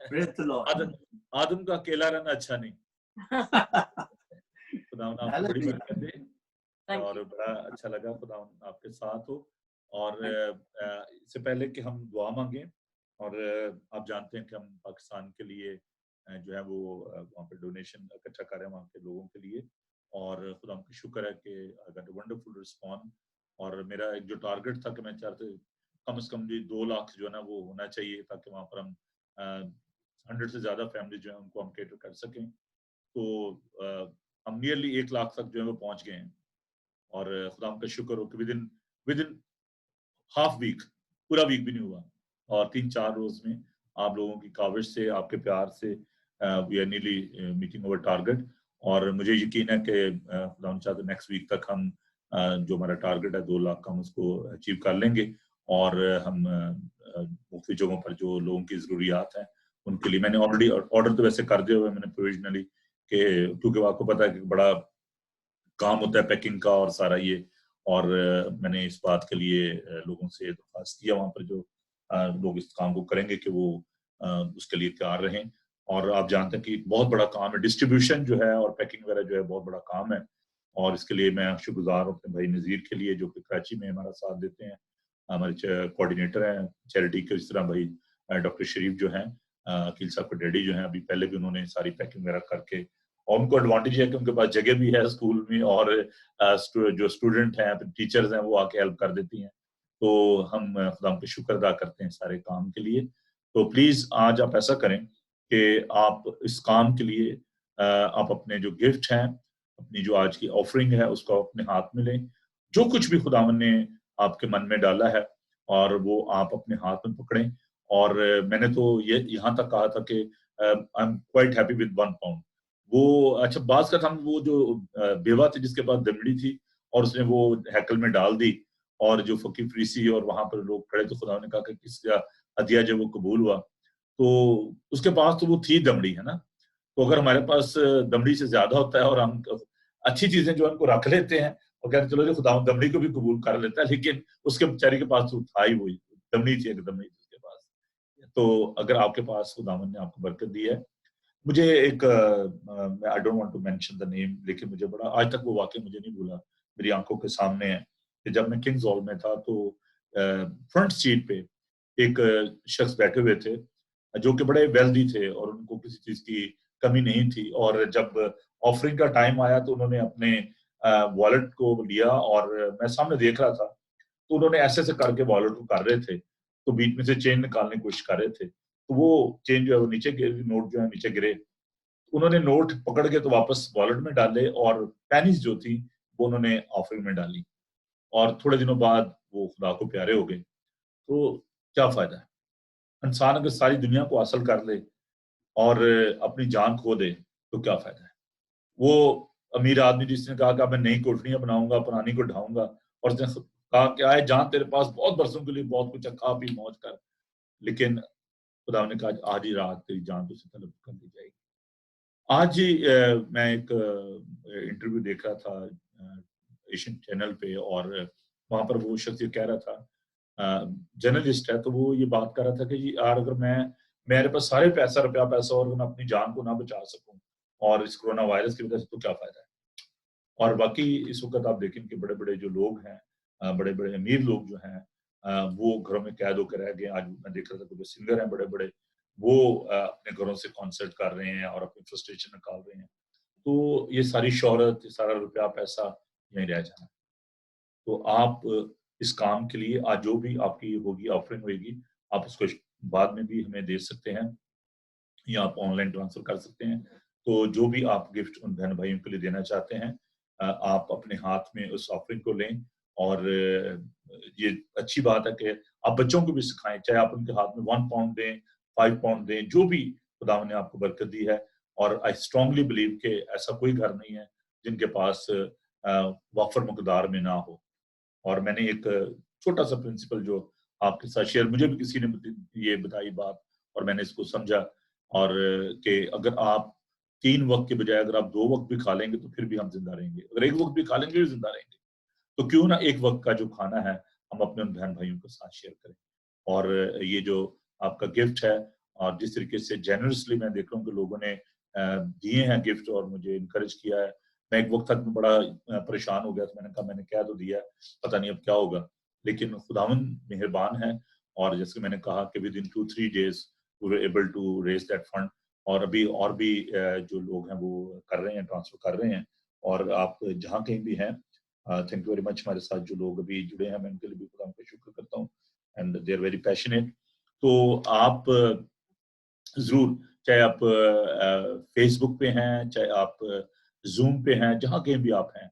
Praise the Lord. आदम का अकेला रहना अच्छा नहीं। खुदा आपको बड़ी बरकत दे और बड़ा अच्छा लगा खुदा आपके साथ हो। और इससे पहले कि हम दुआ मांगे, और आप जानते हैं कि हम पाकिस्तान के लिए जो है वो वहाँ पे डोनेशन इकट्ठा कर रहे हैं वहाँ के लोगों के लिए, और खुदा का शुक्र है कि I got a wonderful response. और मेरा एक जो टारगेट था कि मैं चाहते कम से कम जी 2 लाख जो है ना वो होना चाहिए, ताकि वहाँ पर हम 100 से ज्यादा फैमिली जो है उनको हम केटर कर सकें। तो हम नियरली 1 लाख तक जो है वो पहुंच गए हैं, और खुदा का शुक्र हो कि विद इन हाफ वीक, पूरा वीक भी नहीं हुआ, और 3-4 रोज में आप लोगों की काविश से, आपके प्यार से वी आर नीली मीटिंग ओवर टारगेट। और मुझे यकीन है कि खुदा चाहते नेक्स्ट वीक तक हम जो हमारा टारगेट है 2 लाख का, हम उसको अचीव कर लेंगे। और हम मुख्तलिफ जगहों पर जो लोगों की जरूरियात हैं उनके लिए मैंने ऑलरेडी ऑर्डर तो वैसे कर दिया हुआ है मैंने प्रोविजनली, कि क्योंकि आपको पता है कि बड़ा काम होता है पैकिंग का और सारा ये। और मैंने इस बात के लिए लोगों से दरख्वास्त किया वहाँ पर जो लोग इस काम को करेंगे कि वो उसके लिए तैयार रहें। और आप जानते हैं कि बहुत बड़ा काम है, डिस्ट्रीब्यूशन जो है और पैकिंग वगैरह जो है बहुत बड़ा काम है। और इसके लिए मैं शुक्रगुजार हूँ अपने भाई नज़ीर के लिए, जो कि कराची में हमारा साथ देते हैं, हमारे कोऑर्डिनेटर हैं चैरिटी के। इस तरह भाई डॉक्टर शरीफ जो हैं, अकील साहब के डैडी जो हैं, अभी पहले भी उन्होंने सारी पैकिंग वगैरह करके, और उनको एडवांटेज है कि उनके पास जगह भी है स्कूल में, और जो स्टूडेंट हैं, टीचर्स हैं, वो आके हेल्प कर देती हैं। तो हम खुदा पे शुक्र अदा करते हैं सारे काम के लिए। तो प्लीज आज आप ऐसा करें कि आप इस काम के लिए आप अपने जो गिफ्ट हैं, अपनी जो आज की ऑफरिंग है, उसको अपने हाथ में लें। जो कुछ भी खुदावन ने आपके मन में डाला है, और वो आप अपने हाथ में पकड़ें। और मैंने तो ये यहाँ तक कहा था कि I am quite happy with 1 pound. वो अच्छा बात का था, वो जो बेवा थी जिसके पास दमड़ी थी, और उसने वो हैकल में डाल दी, और जो फकीर फरीसी और वहां पर लोग खड़े, तो खुदा ने कहा कि किसका हदिया जो वो कबूल हुआ। तो उसके पास तो वो थी दमड़ी, है ना। तो अगर हमारे पास दमड़ी से ज्यादा होता है और हम अच्छी चीजें जो उनको रख लेते हैं और कहते चलो जो खुदा दमड़ी को भी कबूल कर लेता है, लेकिन उसके बेचारे के पास तो था ही वही दमड़ी थी, एक दमड़ी थी उसके पास। तो अगर आपके पास खुदावन ने आपको बरकत दी है, मुझे एक I don't want to mention the name, लेकिन मुझे बड़ा आज तक वो वाकई मुझे नहीं भूला, मेरी आंखों के सामने है कि जब मैं किंग्स हॉल में था तो फ्रंट सीट पे एक शख्स बैठे हुए थे जो कि बड़े वेल्दी थे और उनको किसी चीज की कमी नहीं थी। और जब ऑफरिंग का टाइम आया तो उन्होंने अपने वॉलेट को लिया, और मैं सामने देख रहा था, तो उन्होंने ऐसे ऐसे करके वॉलेट को कर रहे थे, तो बीच में से चेन निकालने की कोशिश कर रहे थे, तो वो चेन जो है वो नीचे गिर, नोट जो है नीचे गिरे। उन्होंने नोट पकड़ के तो वापस वॉलेट में डाले, और पेनीज जो थी वो उन्होंने ऑफरिंग में डाली, और थोड़े दिनों बाद वो खुदा को प्यारे हो गए। तो क्या फायदा है, इंसान अगर सारी दुनिया को हासिल कर ले और अपनी जान खो दे तो क्या फायदा है। वो अमीर आदमी जिसने कहा कि मैं नई कोठरियां बनाऊंगा, पुरानी को ढाऊंगा, और उसने कहा कि आए जान तेरे पास बहुत बरसों के लिए बहुत कुछ है, खा पी मौज कर, लेकिन खुदा ने कहा आज ही रात तेरी जान तुझसे तलब कर दी जाएगी। आज ही मैं एक इंटरव्यू देख रहा था एशियन चैनल पे, और वहां पर वो शख्स ये कह रहा था, जर्नलिस्ट है, तो वो ये बात कर रहा था कि जी यार अगर मेरे पास सारे रुपया पैसा और मैं अपनी जान को ना बचा सकूं और इस कोरोना वायरस की वजह से, तो क्या फायदा है। और बाकी इस वक्त आप देखें कि बड़े बड़े जो लोग हैं, बड़े बड़े अमीर लोग जो हैं, वो घरों में कैद होकर रह गए। आज मैं देख रहा था, जो सिंगर हैं बड़े बड़े, वो अपने घरों से कॉन्सर्ट कर रहे हैं और अपनी फ्रस्ट्रेशन निकाल रहे हैं। तो ये सारी शोहरत, ये सारा रुपया पैसा यहीं रह जाना। तो आप इस काम के लिए आज जो भी आपकी होगी ऑफरिंग होगी, आप उसको बाद में भी हमें दे सकते हैं या आप ऑनलाइन ट्रांसफर कर सकते हैं। तो जो भी आप गिफ्ट उन बहन भाइयों के लिए देना चाहते हैं, आप अपने हाथ में उस ऑफरिंग को लें। और ये अच्छी बात है कि आप बच्चों को भी सिखाएं, चाहे आप उनके हाथ में 1 पाउंड दें, 5 पाउंड दें, जो भी खुदा ने आपको बरकत दी है। और आई स्ट्रांगली बिलीव कि ऐसा कोई घर नहीं है जिनके पास वाफर मकदार में ना हो। और मैंने एक छोटा सा प्रिंसिपल जो आपके साथ शेयर, मुझे भी किसी ने ये बताई बात और मैंने इसको समझा, और कि अगर आप 3 वक्त के बजाय अगर आप 2 वक्त भी खा लेंगे तो फिर भी हम जिंदा रहेंगे, अगर 1 वक्त भी खा लेंगे भी जिंदा रहेंगे। तो क्यों ना 1 वक्त का जो खाना है हम अपने उन बहन भाइयों के साथ शेयर करें। और ये जो आपका गिफ्ट है, और जिस तरीके से जेनरसली मैं देख रहा हूँ कि लोगों ने दिए हैं गिफ्ट और मुझे इनकरेज किया है। मैं एक वक्त तक में बड़ा परेशान हो गया, तो मैंने कहा मैंने क्या तो दिया, पता नहीं अब क्या होगा। लेकिन खुदावंद मेहरबान है, और जैसे मैंने कहा कि within 2-3 days we were able to raise that fund. और अभी और भी जो लोग हैं वो कर रहे हैं, ट्रांसफर कर रहे हैं। और आप जहाँ कहीं भी हैं, थैंक यू वेरी मच। हमारे साथ जो लोग अभी जुड़े हैं मैं उनके लिए भी खुदा का शुक्र करता हूँ, and they are very passionate. तो आप जरूर, चाहे आप फेसबुक पे हैं, चाहे आप जूम पे हैं, जहाँ कहीं भी आप हैं,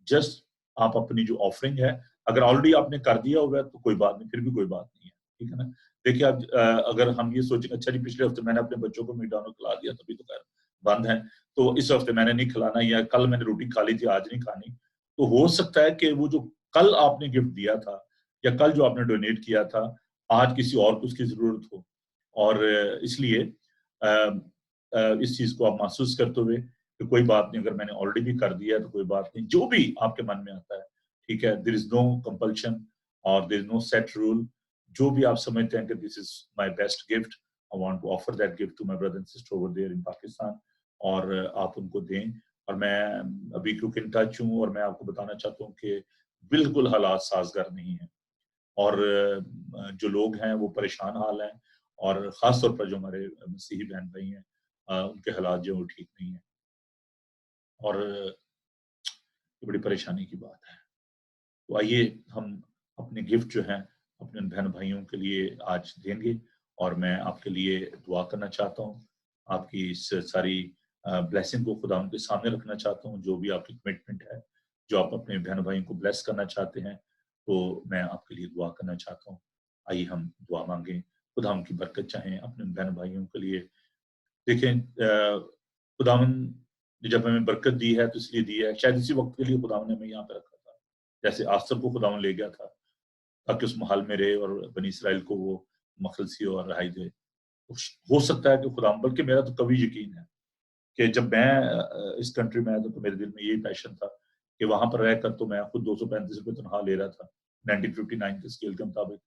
जस्ट आप अपनी जो ऑफरिंग है, अगर ऑलरेडी आपने कर दिया हुआ है तो कोई बात नहीं, फिर भी कोई बात नहीं है, ठीक है ना। देखिए आप अगर हम ये सोचें अच्छा जी पिछले हफ्ते मैंने अपने बच्चों को मैकडॉनल्ड खिला दिया, तभी तो खैर बंद है, तो इस हफ्ते मैंने नहीं खिलाना, या कल मैंने रोटी खा ली थी आज नहीं खानी। तो हो सकता है कि वो जो कल आपने गिफ्ट दिया था या कल जो आपने डोनेट किया था, आज किसी और को उसकी जरूरत हो। और इसलिए इस चीज को आप महसूस करते हुए कि कोई बात नहीं, अगर मैंने ऑलरेडी भी कर दिया है तो कोई बात नहीं, जो भी आपके मन में आता है, ठीक है। देयर इज नो कंपल्शन और there is no set rule. जो भी आप समझते हैं कि this is my best gift, I want to offer that gift to my brother and sister over there in Pakistan, और आप उनको दें। और मैं अभी क्योंकि इन टच हूँ, और मैं आपको बताना चाहता हूँ कि बिल्कुल हालात साजगार नहीं है, और जो लोग हैं वो परेशान हाल हैं, और ख़ास तौर पर जो हमारे मसीही बहन भाई हैं, उनके हालात जो वो ठीक नहीं है, और ये बड़ी परेशानी की बात है। तो आइए हम अपने गिफ्ट जो हैं अपने बहन भाइयों के लिए आज देंगे, और मैं आपके लिए दुआ करना चाहता हूँ। आपकी इस सारी ब्लेसिंग को खुदा उनके सामने रखना चाहता हूँ। जो भी आपकी कमिटमेंट है, जो आप अपने बहन भाइयों को ब्लेस करना चाहते हैं, तो मैं आपके लिए दुआ करना चाहता हूँ। आइए हम दुआ मांगें, खुदा उनकी बरकत चाहें अपने बहन भाइयों के लिए। देखें, खुदावन ने जब हमें बरकत दी है तो इसलिए दी है, शायद इसी वक्त के लिए खुदावन ने हमें यहाँ पे रखा था। जैसे आसर को खुदावन ले गया था ताकि उस महल में रहे और बनी इसराइल को वो मखलसी और रहाई दे। हो सकता है कि खुदा, बल्कि मेरा तो कभी यकीन है कि जब मैं इस कंट्री में आया तो मेरे दिल में यही पैशन था कि वहां पर रहकर तो मैं खुद 235 रुपये तनख्वाह ले रहा था 1959 के स्केल के मुताबिक।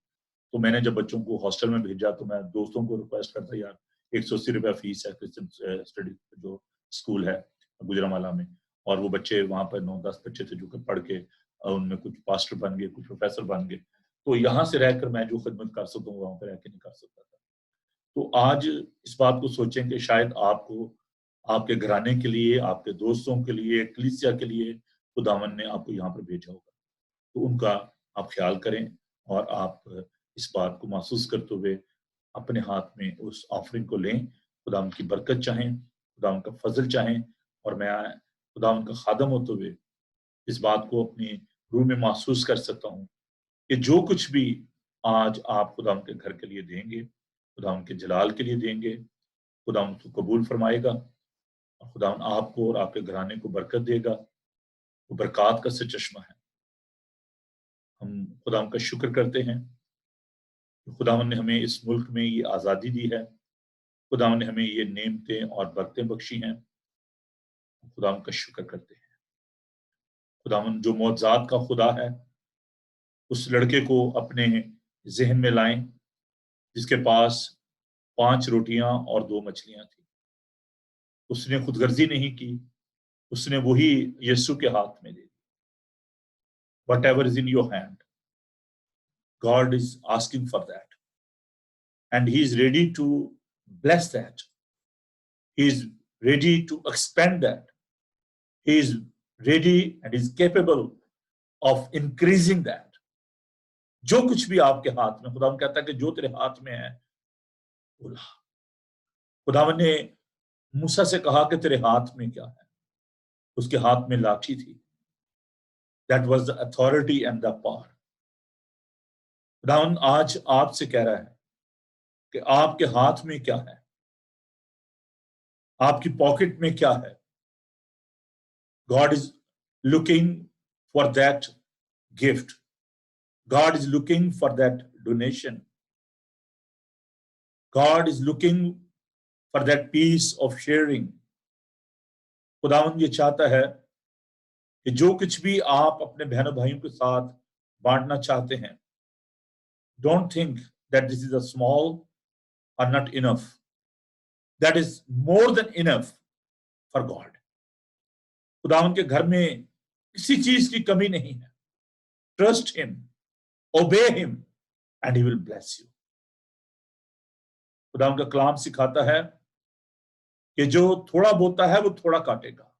तो मैंने जब बच्चों को हॉस्टल में भेजा तो मैं दोस्तों को रिक्वेस्ट करता, यार 180 रुपया फीस है क्रिश्चियन स्टडी जो स्कूल है गुजरांवाला में, और वो बच्चे वहां पर 9-10 बच्चे थे जो कि पढ़ के उनमें कुछ पास्टर बन गए, कुछ प्रोफेसर बन गए। तो यहाँ से रहकर मैं जो खिदमत कर सकता हूँ वहां पर रह के नहीं कर सकता था। तो आज इस बात को सोचें कि शायद आपको आपके घराने के लिए, आपके दोस्तों के लिए, कलीसिया के लिए खुदावन ने आपको यहाँ पर भेजा होगा, तो उनका आप ख्याल करें, और आप इस बात को महसूस करते हुए अपने हाथ में उस ऑफरिंग को लें। खुदावन की बरकत चाहें, खुदावन का फजल चाहें, और मैं खुदावन का खादम होते हुए इस बात को अपनी रूह में महसूस कर सकता हूँ कि जो कुछ भी आज आप खुदावन के घर के लिए देंगे, खुदावन के जलाल के लिए देंगे, खुदावन उसको कबूल फरमाएगा, और खुदावन आपको और आपके घराने को बरकत देगा। वो बरकत का से चश्मा है। हम खुदावन का शुक्र करते हैं, खुदावन ने हमें इस मुल्क में ये आज़ादी दी है, खुदावन ने हमें ये नेमतें और बरकतें बख्शी हैं। खुदावन का शुक्र करते हैं। खुदावन जो मौजूदात का खुदा है, उस लड़के को अपने जहन में लाएं जिसके पास 5 रोटियां और 2 मछलियां थी। उसने खुदगर्जी नहीं की, उसने वही यीशु के हाथ में दे दी। Whatever is in your hand, God is asking for that, and He is ready to bless that. He is ready to expand that. He is ready and is capable of increasing that. जो कुछ भी आपके हाथ में, खुदावन कहता है कि जो तेरे हाथ में है वो ला। खुदावन ने मूसा से कहा कि तेरे हाथ में क्या है, उसके हाथ में लाठी थी। That was the authority and the power. खुदावन आज आपसे कह रहा है कि आपके हाथ में क्या है, आपकी पॉकेट में क्या है। God is looking for that gift. God is looking for that donation. God is looking for that piece of sharing. खुदावन ये चाहता है कि जो कुछ भी आप अपने बहनों भाइयों के साथ बांटना चाहते हैं, don't think that this is a small or not enough. That is more than enough for God. खुदावन के घर में किसी चीज की कमी नहीं है। Trust him, obey him, and he will bless you. खुदावन का कलाम सिखाता है कि जो थोड़ा बोता है वो थोड़ा काटेगा,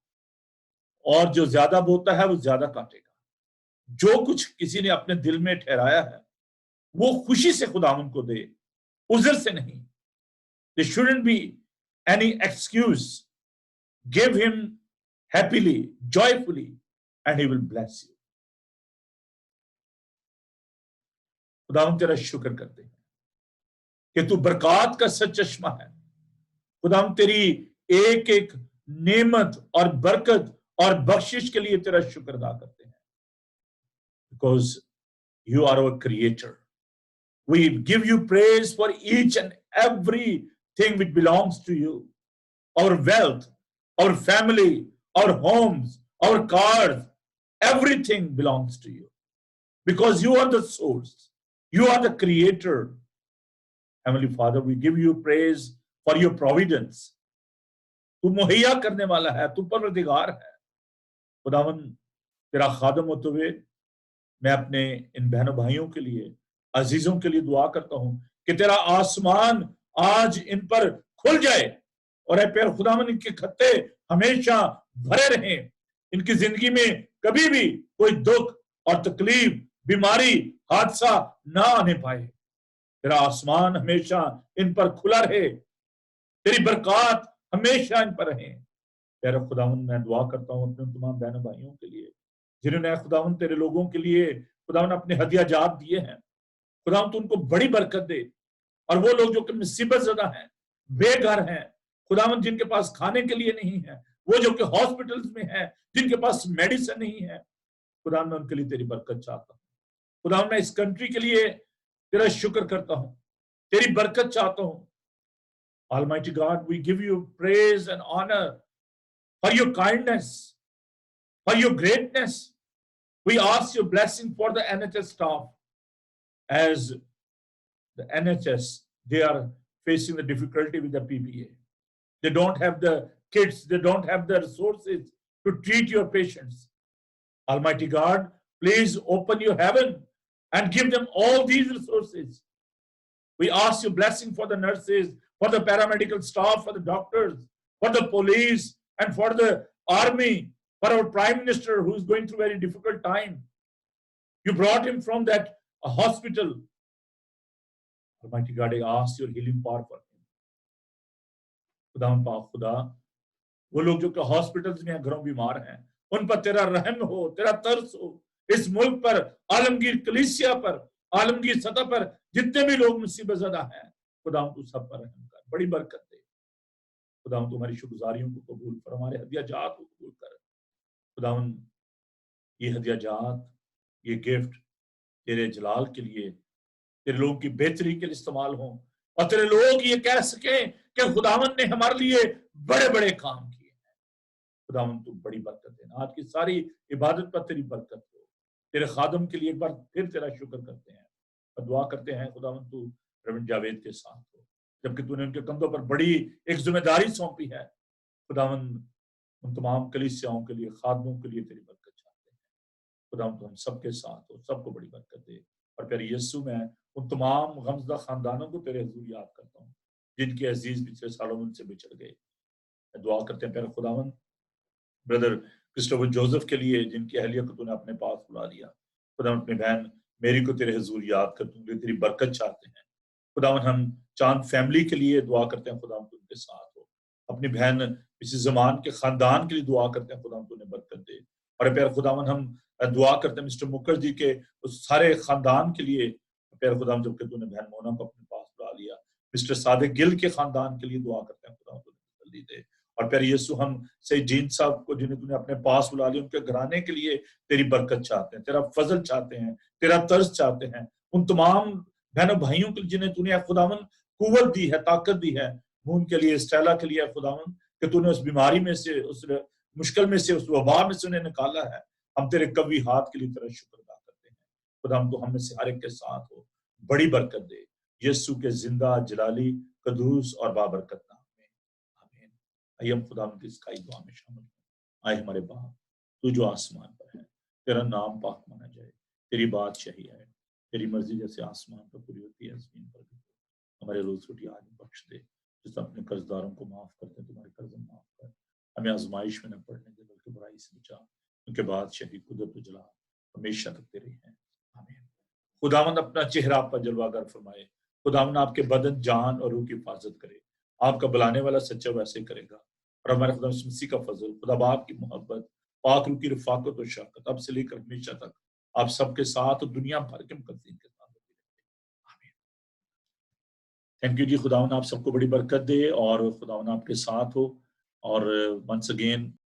और जो ज्यादा बोता है वो ज्यादा काटेगा। जो कुछ किसी ने अपने दिल में ठहराया है वो खुशी से खुदावन को दे, उज़र से नहीं। There shouldn't be any excuse. Give him happily, joyfully, and he will bless you. खुदावन तेरा शुक्र करते हैं कि तू बरकत का सचचश्मा है। खुदावन तेरी एक एक नेमत और बरकत और बख्शिश के लिए तेरा शुक्र अदा करते हैं। Because you are our creator. We give you praise for each and everything which belongs to you. Our wealth, our family, our homes, our cars, everything belongs to you. Because you are the source. You are the creator. Heavenly Father, we give you praise for your providence. तू मुहैया करने वाला है, तू परवरदिगार है। खुदावन तेरा खादम होते हुए मैं अपने इन बहनों भाइयों के लिए, अजीजों के लिए दुआ करता हूं कि तेरा आसमान आज इन पर खुल जाए और ऐ प्यारे खुदावन इनके खत्ते हमेशा भरे रहें। इनकी जिंदगी में कभी भी कोई दुख और तकलीफ, बीमारी, हादसा ना आने पाए। तेरा आसमान हमेशा इन पर खुला रहे, तेरी बरकत हमेशा इन पर रहे। तेरा खुदावन मैं दुआ करता हूं अपने तमाम बहनों भाइयों के लिए जिन्होंने खुदावन तेरे लोगों के लिए खुदावन अपने हदिया जात दिए हैं। खुदावन तू उनको बड़ी बरकत दे। और वो लोग जो कि मुसीबत ज़दा हैं, बेघर हैं, खुदावन जिनके पास खाने के लिए नहीं है, वो जो कि हॉस्पिटल्स में हैं, जिनके पास मेडिसिन नहीं है, खुदावन मैं उनके लिए तेरी बरकत चाहता हूँ। खुदावन मैं इस कंट्री के लिए तेरा शुक्र करता हूँ, तेरी बरकत चाहता हूँ। Almighty God, we give you praise and honor for your kindness, for your greatness. We ask your blessing for the NHS staff as the NHS, they are facing the difficulty with the PPA. They don't have the kits, they don't have the resources to treat your patients. Almighty God, please open your heaven and give them all these resources. We ask your blessing for the nurses, for the paramedical staff, for the doctors, for the police, and for the army, for our Prime Minister who is going through a very difficult time. You brought him from that hospital. Almighty God, I ask your healing power for him. खुदा पाक खुदा, वो लोग जो कि hospitals में घरों बीमार हैं, उन पर तेरा रहम हो, तेरा तरस हो। इस मुल्क पर, आलमगीर कलीसिया पर, आलमगीर सतह पर जितने भी लोग मुसीबत ज़दा हैं, खुदा तू सब पर रहम कर, बड़ी बरकत दे। खुदा तुम्हारी शुक्रगुजारियों को कबूल कर, हमारे हदिया जात को कबूल कर। खुदावन ये हदिया जात, ये गिफ्ट तेरे जलाल के लिए, तेरे लोगों की बेहतरी के लिए इस्तेमाल हो और तेरे लोग ये कह सकें कि खुदावन ने हमारे लिए बड़े बड़े काम किए हैं। खुदावन तू बड़ी बरकत देना। आज की सारी इबादत पर तेरी बरकत हो। तेरे खादम के लिए एक बार फिर तेरा शुक्र करते हैं और दुआ करते हैं खुदावन तू रवीन जावेद के साथ हो, जबकि तूने उनके कंधों पर बड़ी एक जिम्मेदारी सौंपी है। खुदावन उन तमाम कलीसियाओं के लिए, खादमों के लिए तेरी बरकत चाहते हैं। खुदावन तू हम सबके साथ हो, सबको बड़ी बरकत दे। और प्यारे यीशु में उन तमाम गमज़दा खानदानों को तेरे हुजूर याद करता हूँ जिनके अजीज पिछले सालों में उनसे बिछड़ गए। दुआ करते हैं प्यारे खुदावन ब्रदर क्रिस्टोफर जोसेफ के लिए जिनकी अहलिया को तूने अपने पास बुला लिया। खुदावन अपनी बहन मेरी को तेरे हुजूर याद कर, तुम तेरी बरकत चाहते हैं। खुदावन हम चांद फैमिली के लिए दुआ करते हैं, खुदावन तू उनके साथ हो। अपनी बहन इसी जमान के खानदान के लिए दुआ करते हैं, खुदावन तूने बरकत दे। और प्यार खुदावन हम दुआ करते हैं मिस्टर मुखर्जी के उस सारे खानदान के लिए। प्यार खुदावन जबकि तूने बहन मोना को अपने पास बुला लिया, मिस्टर सादिक गिल के खानदान के लिए दुआ करते हैं, खुदावन तूने जल्दी दे। और प्यार यीशु हम सईद जीन साहब को जिन्हें तूने अपने पास बुला लिया, उनके घराने के लिए तेरी बरकत चाहते हैं, तेरा फजल चाहते हैं, तेरा तर्ज चाहते हैं। उन तमाम बहनों भाइयों के लिए जिन्हें तूने खुदावन कुव्वत दी है, ताकत दी है, उनके लिए, स्टेला के लिए खुदावन कि तूने उस बीमारी में से, उस मुश्किल में से, उस वबा में से उन्हें निकाला है। हम तेरे कभी हाथ के लिए तेरा शुक्र अदा करते हैं। खुदा हम तो हम में से हर एक के साथ हो, बड़ी बरकत दे यीशु के जिंदा जलाली कदूस और बाबरकत नाम में, आमीन। आइए हम खुदा की इसकाई दुआ में शामिल हो। आए हमारे बाप, तू जो आसमान पर है, तेरा नाम पाक माना जाए, तेरी बादशाही आए, तेरी मर्जी जैसे आसमान पर पूरी होती है जमीन पर भी। हमारे रोज रोटी आज बख्श दे, जिस अपने कर्जदारों को माफ करते हैं, तुम्हारे कर्ज माफ कर। हमें आजमाइश में न पड़ने दे, बल्कि बुराई से बचा, उनके बाद शहीद कुदरत जला हमेशा तक तेरे हैं, आमीन। खुदावंद अपना चेहरा आप पर जलवागर फरमाए। खुदावंद आपके बदन, जान और रूह की हिफाजत करे। आपका बुलाने वाला सच्चा वैसे करेगा। और हमारे खुदा मसीह का फजल, खुदा बाप की मोहब्बत, पाक रूह की रफाकत और शफकत अब से लेकर हमेशा तक आप सबके साथ और दुनिया भर के मुकद्दीन के साथ होती रहे, आमीन। थैंक यू जी। खुदावंद आप सबको बड़ी बरकत दे और खुदावंद आपके साथ हो। और वंस अगेन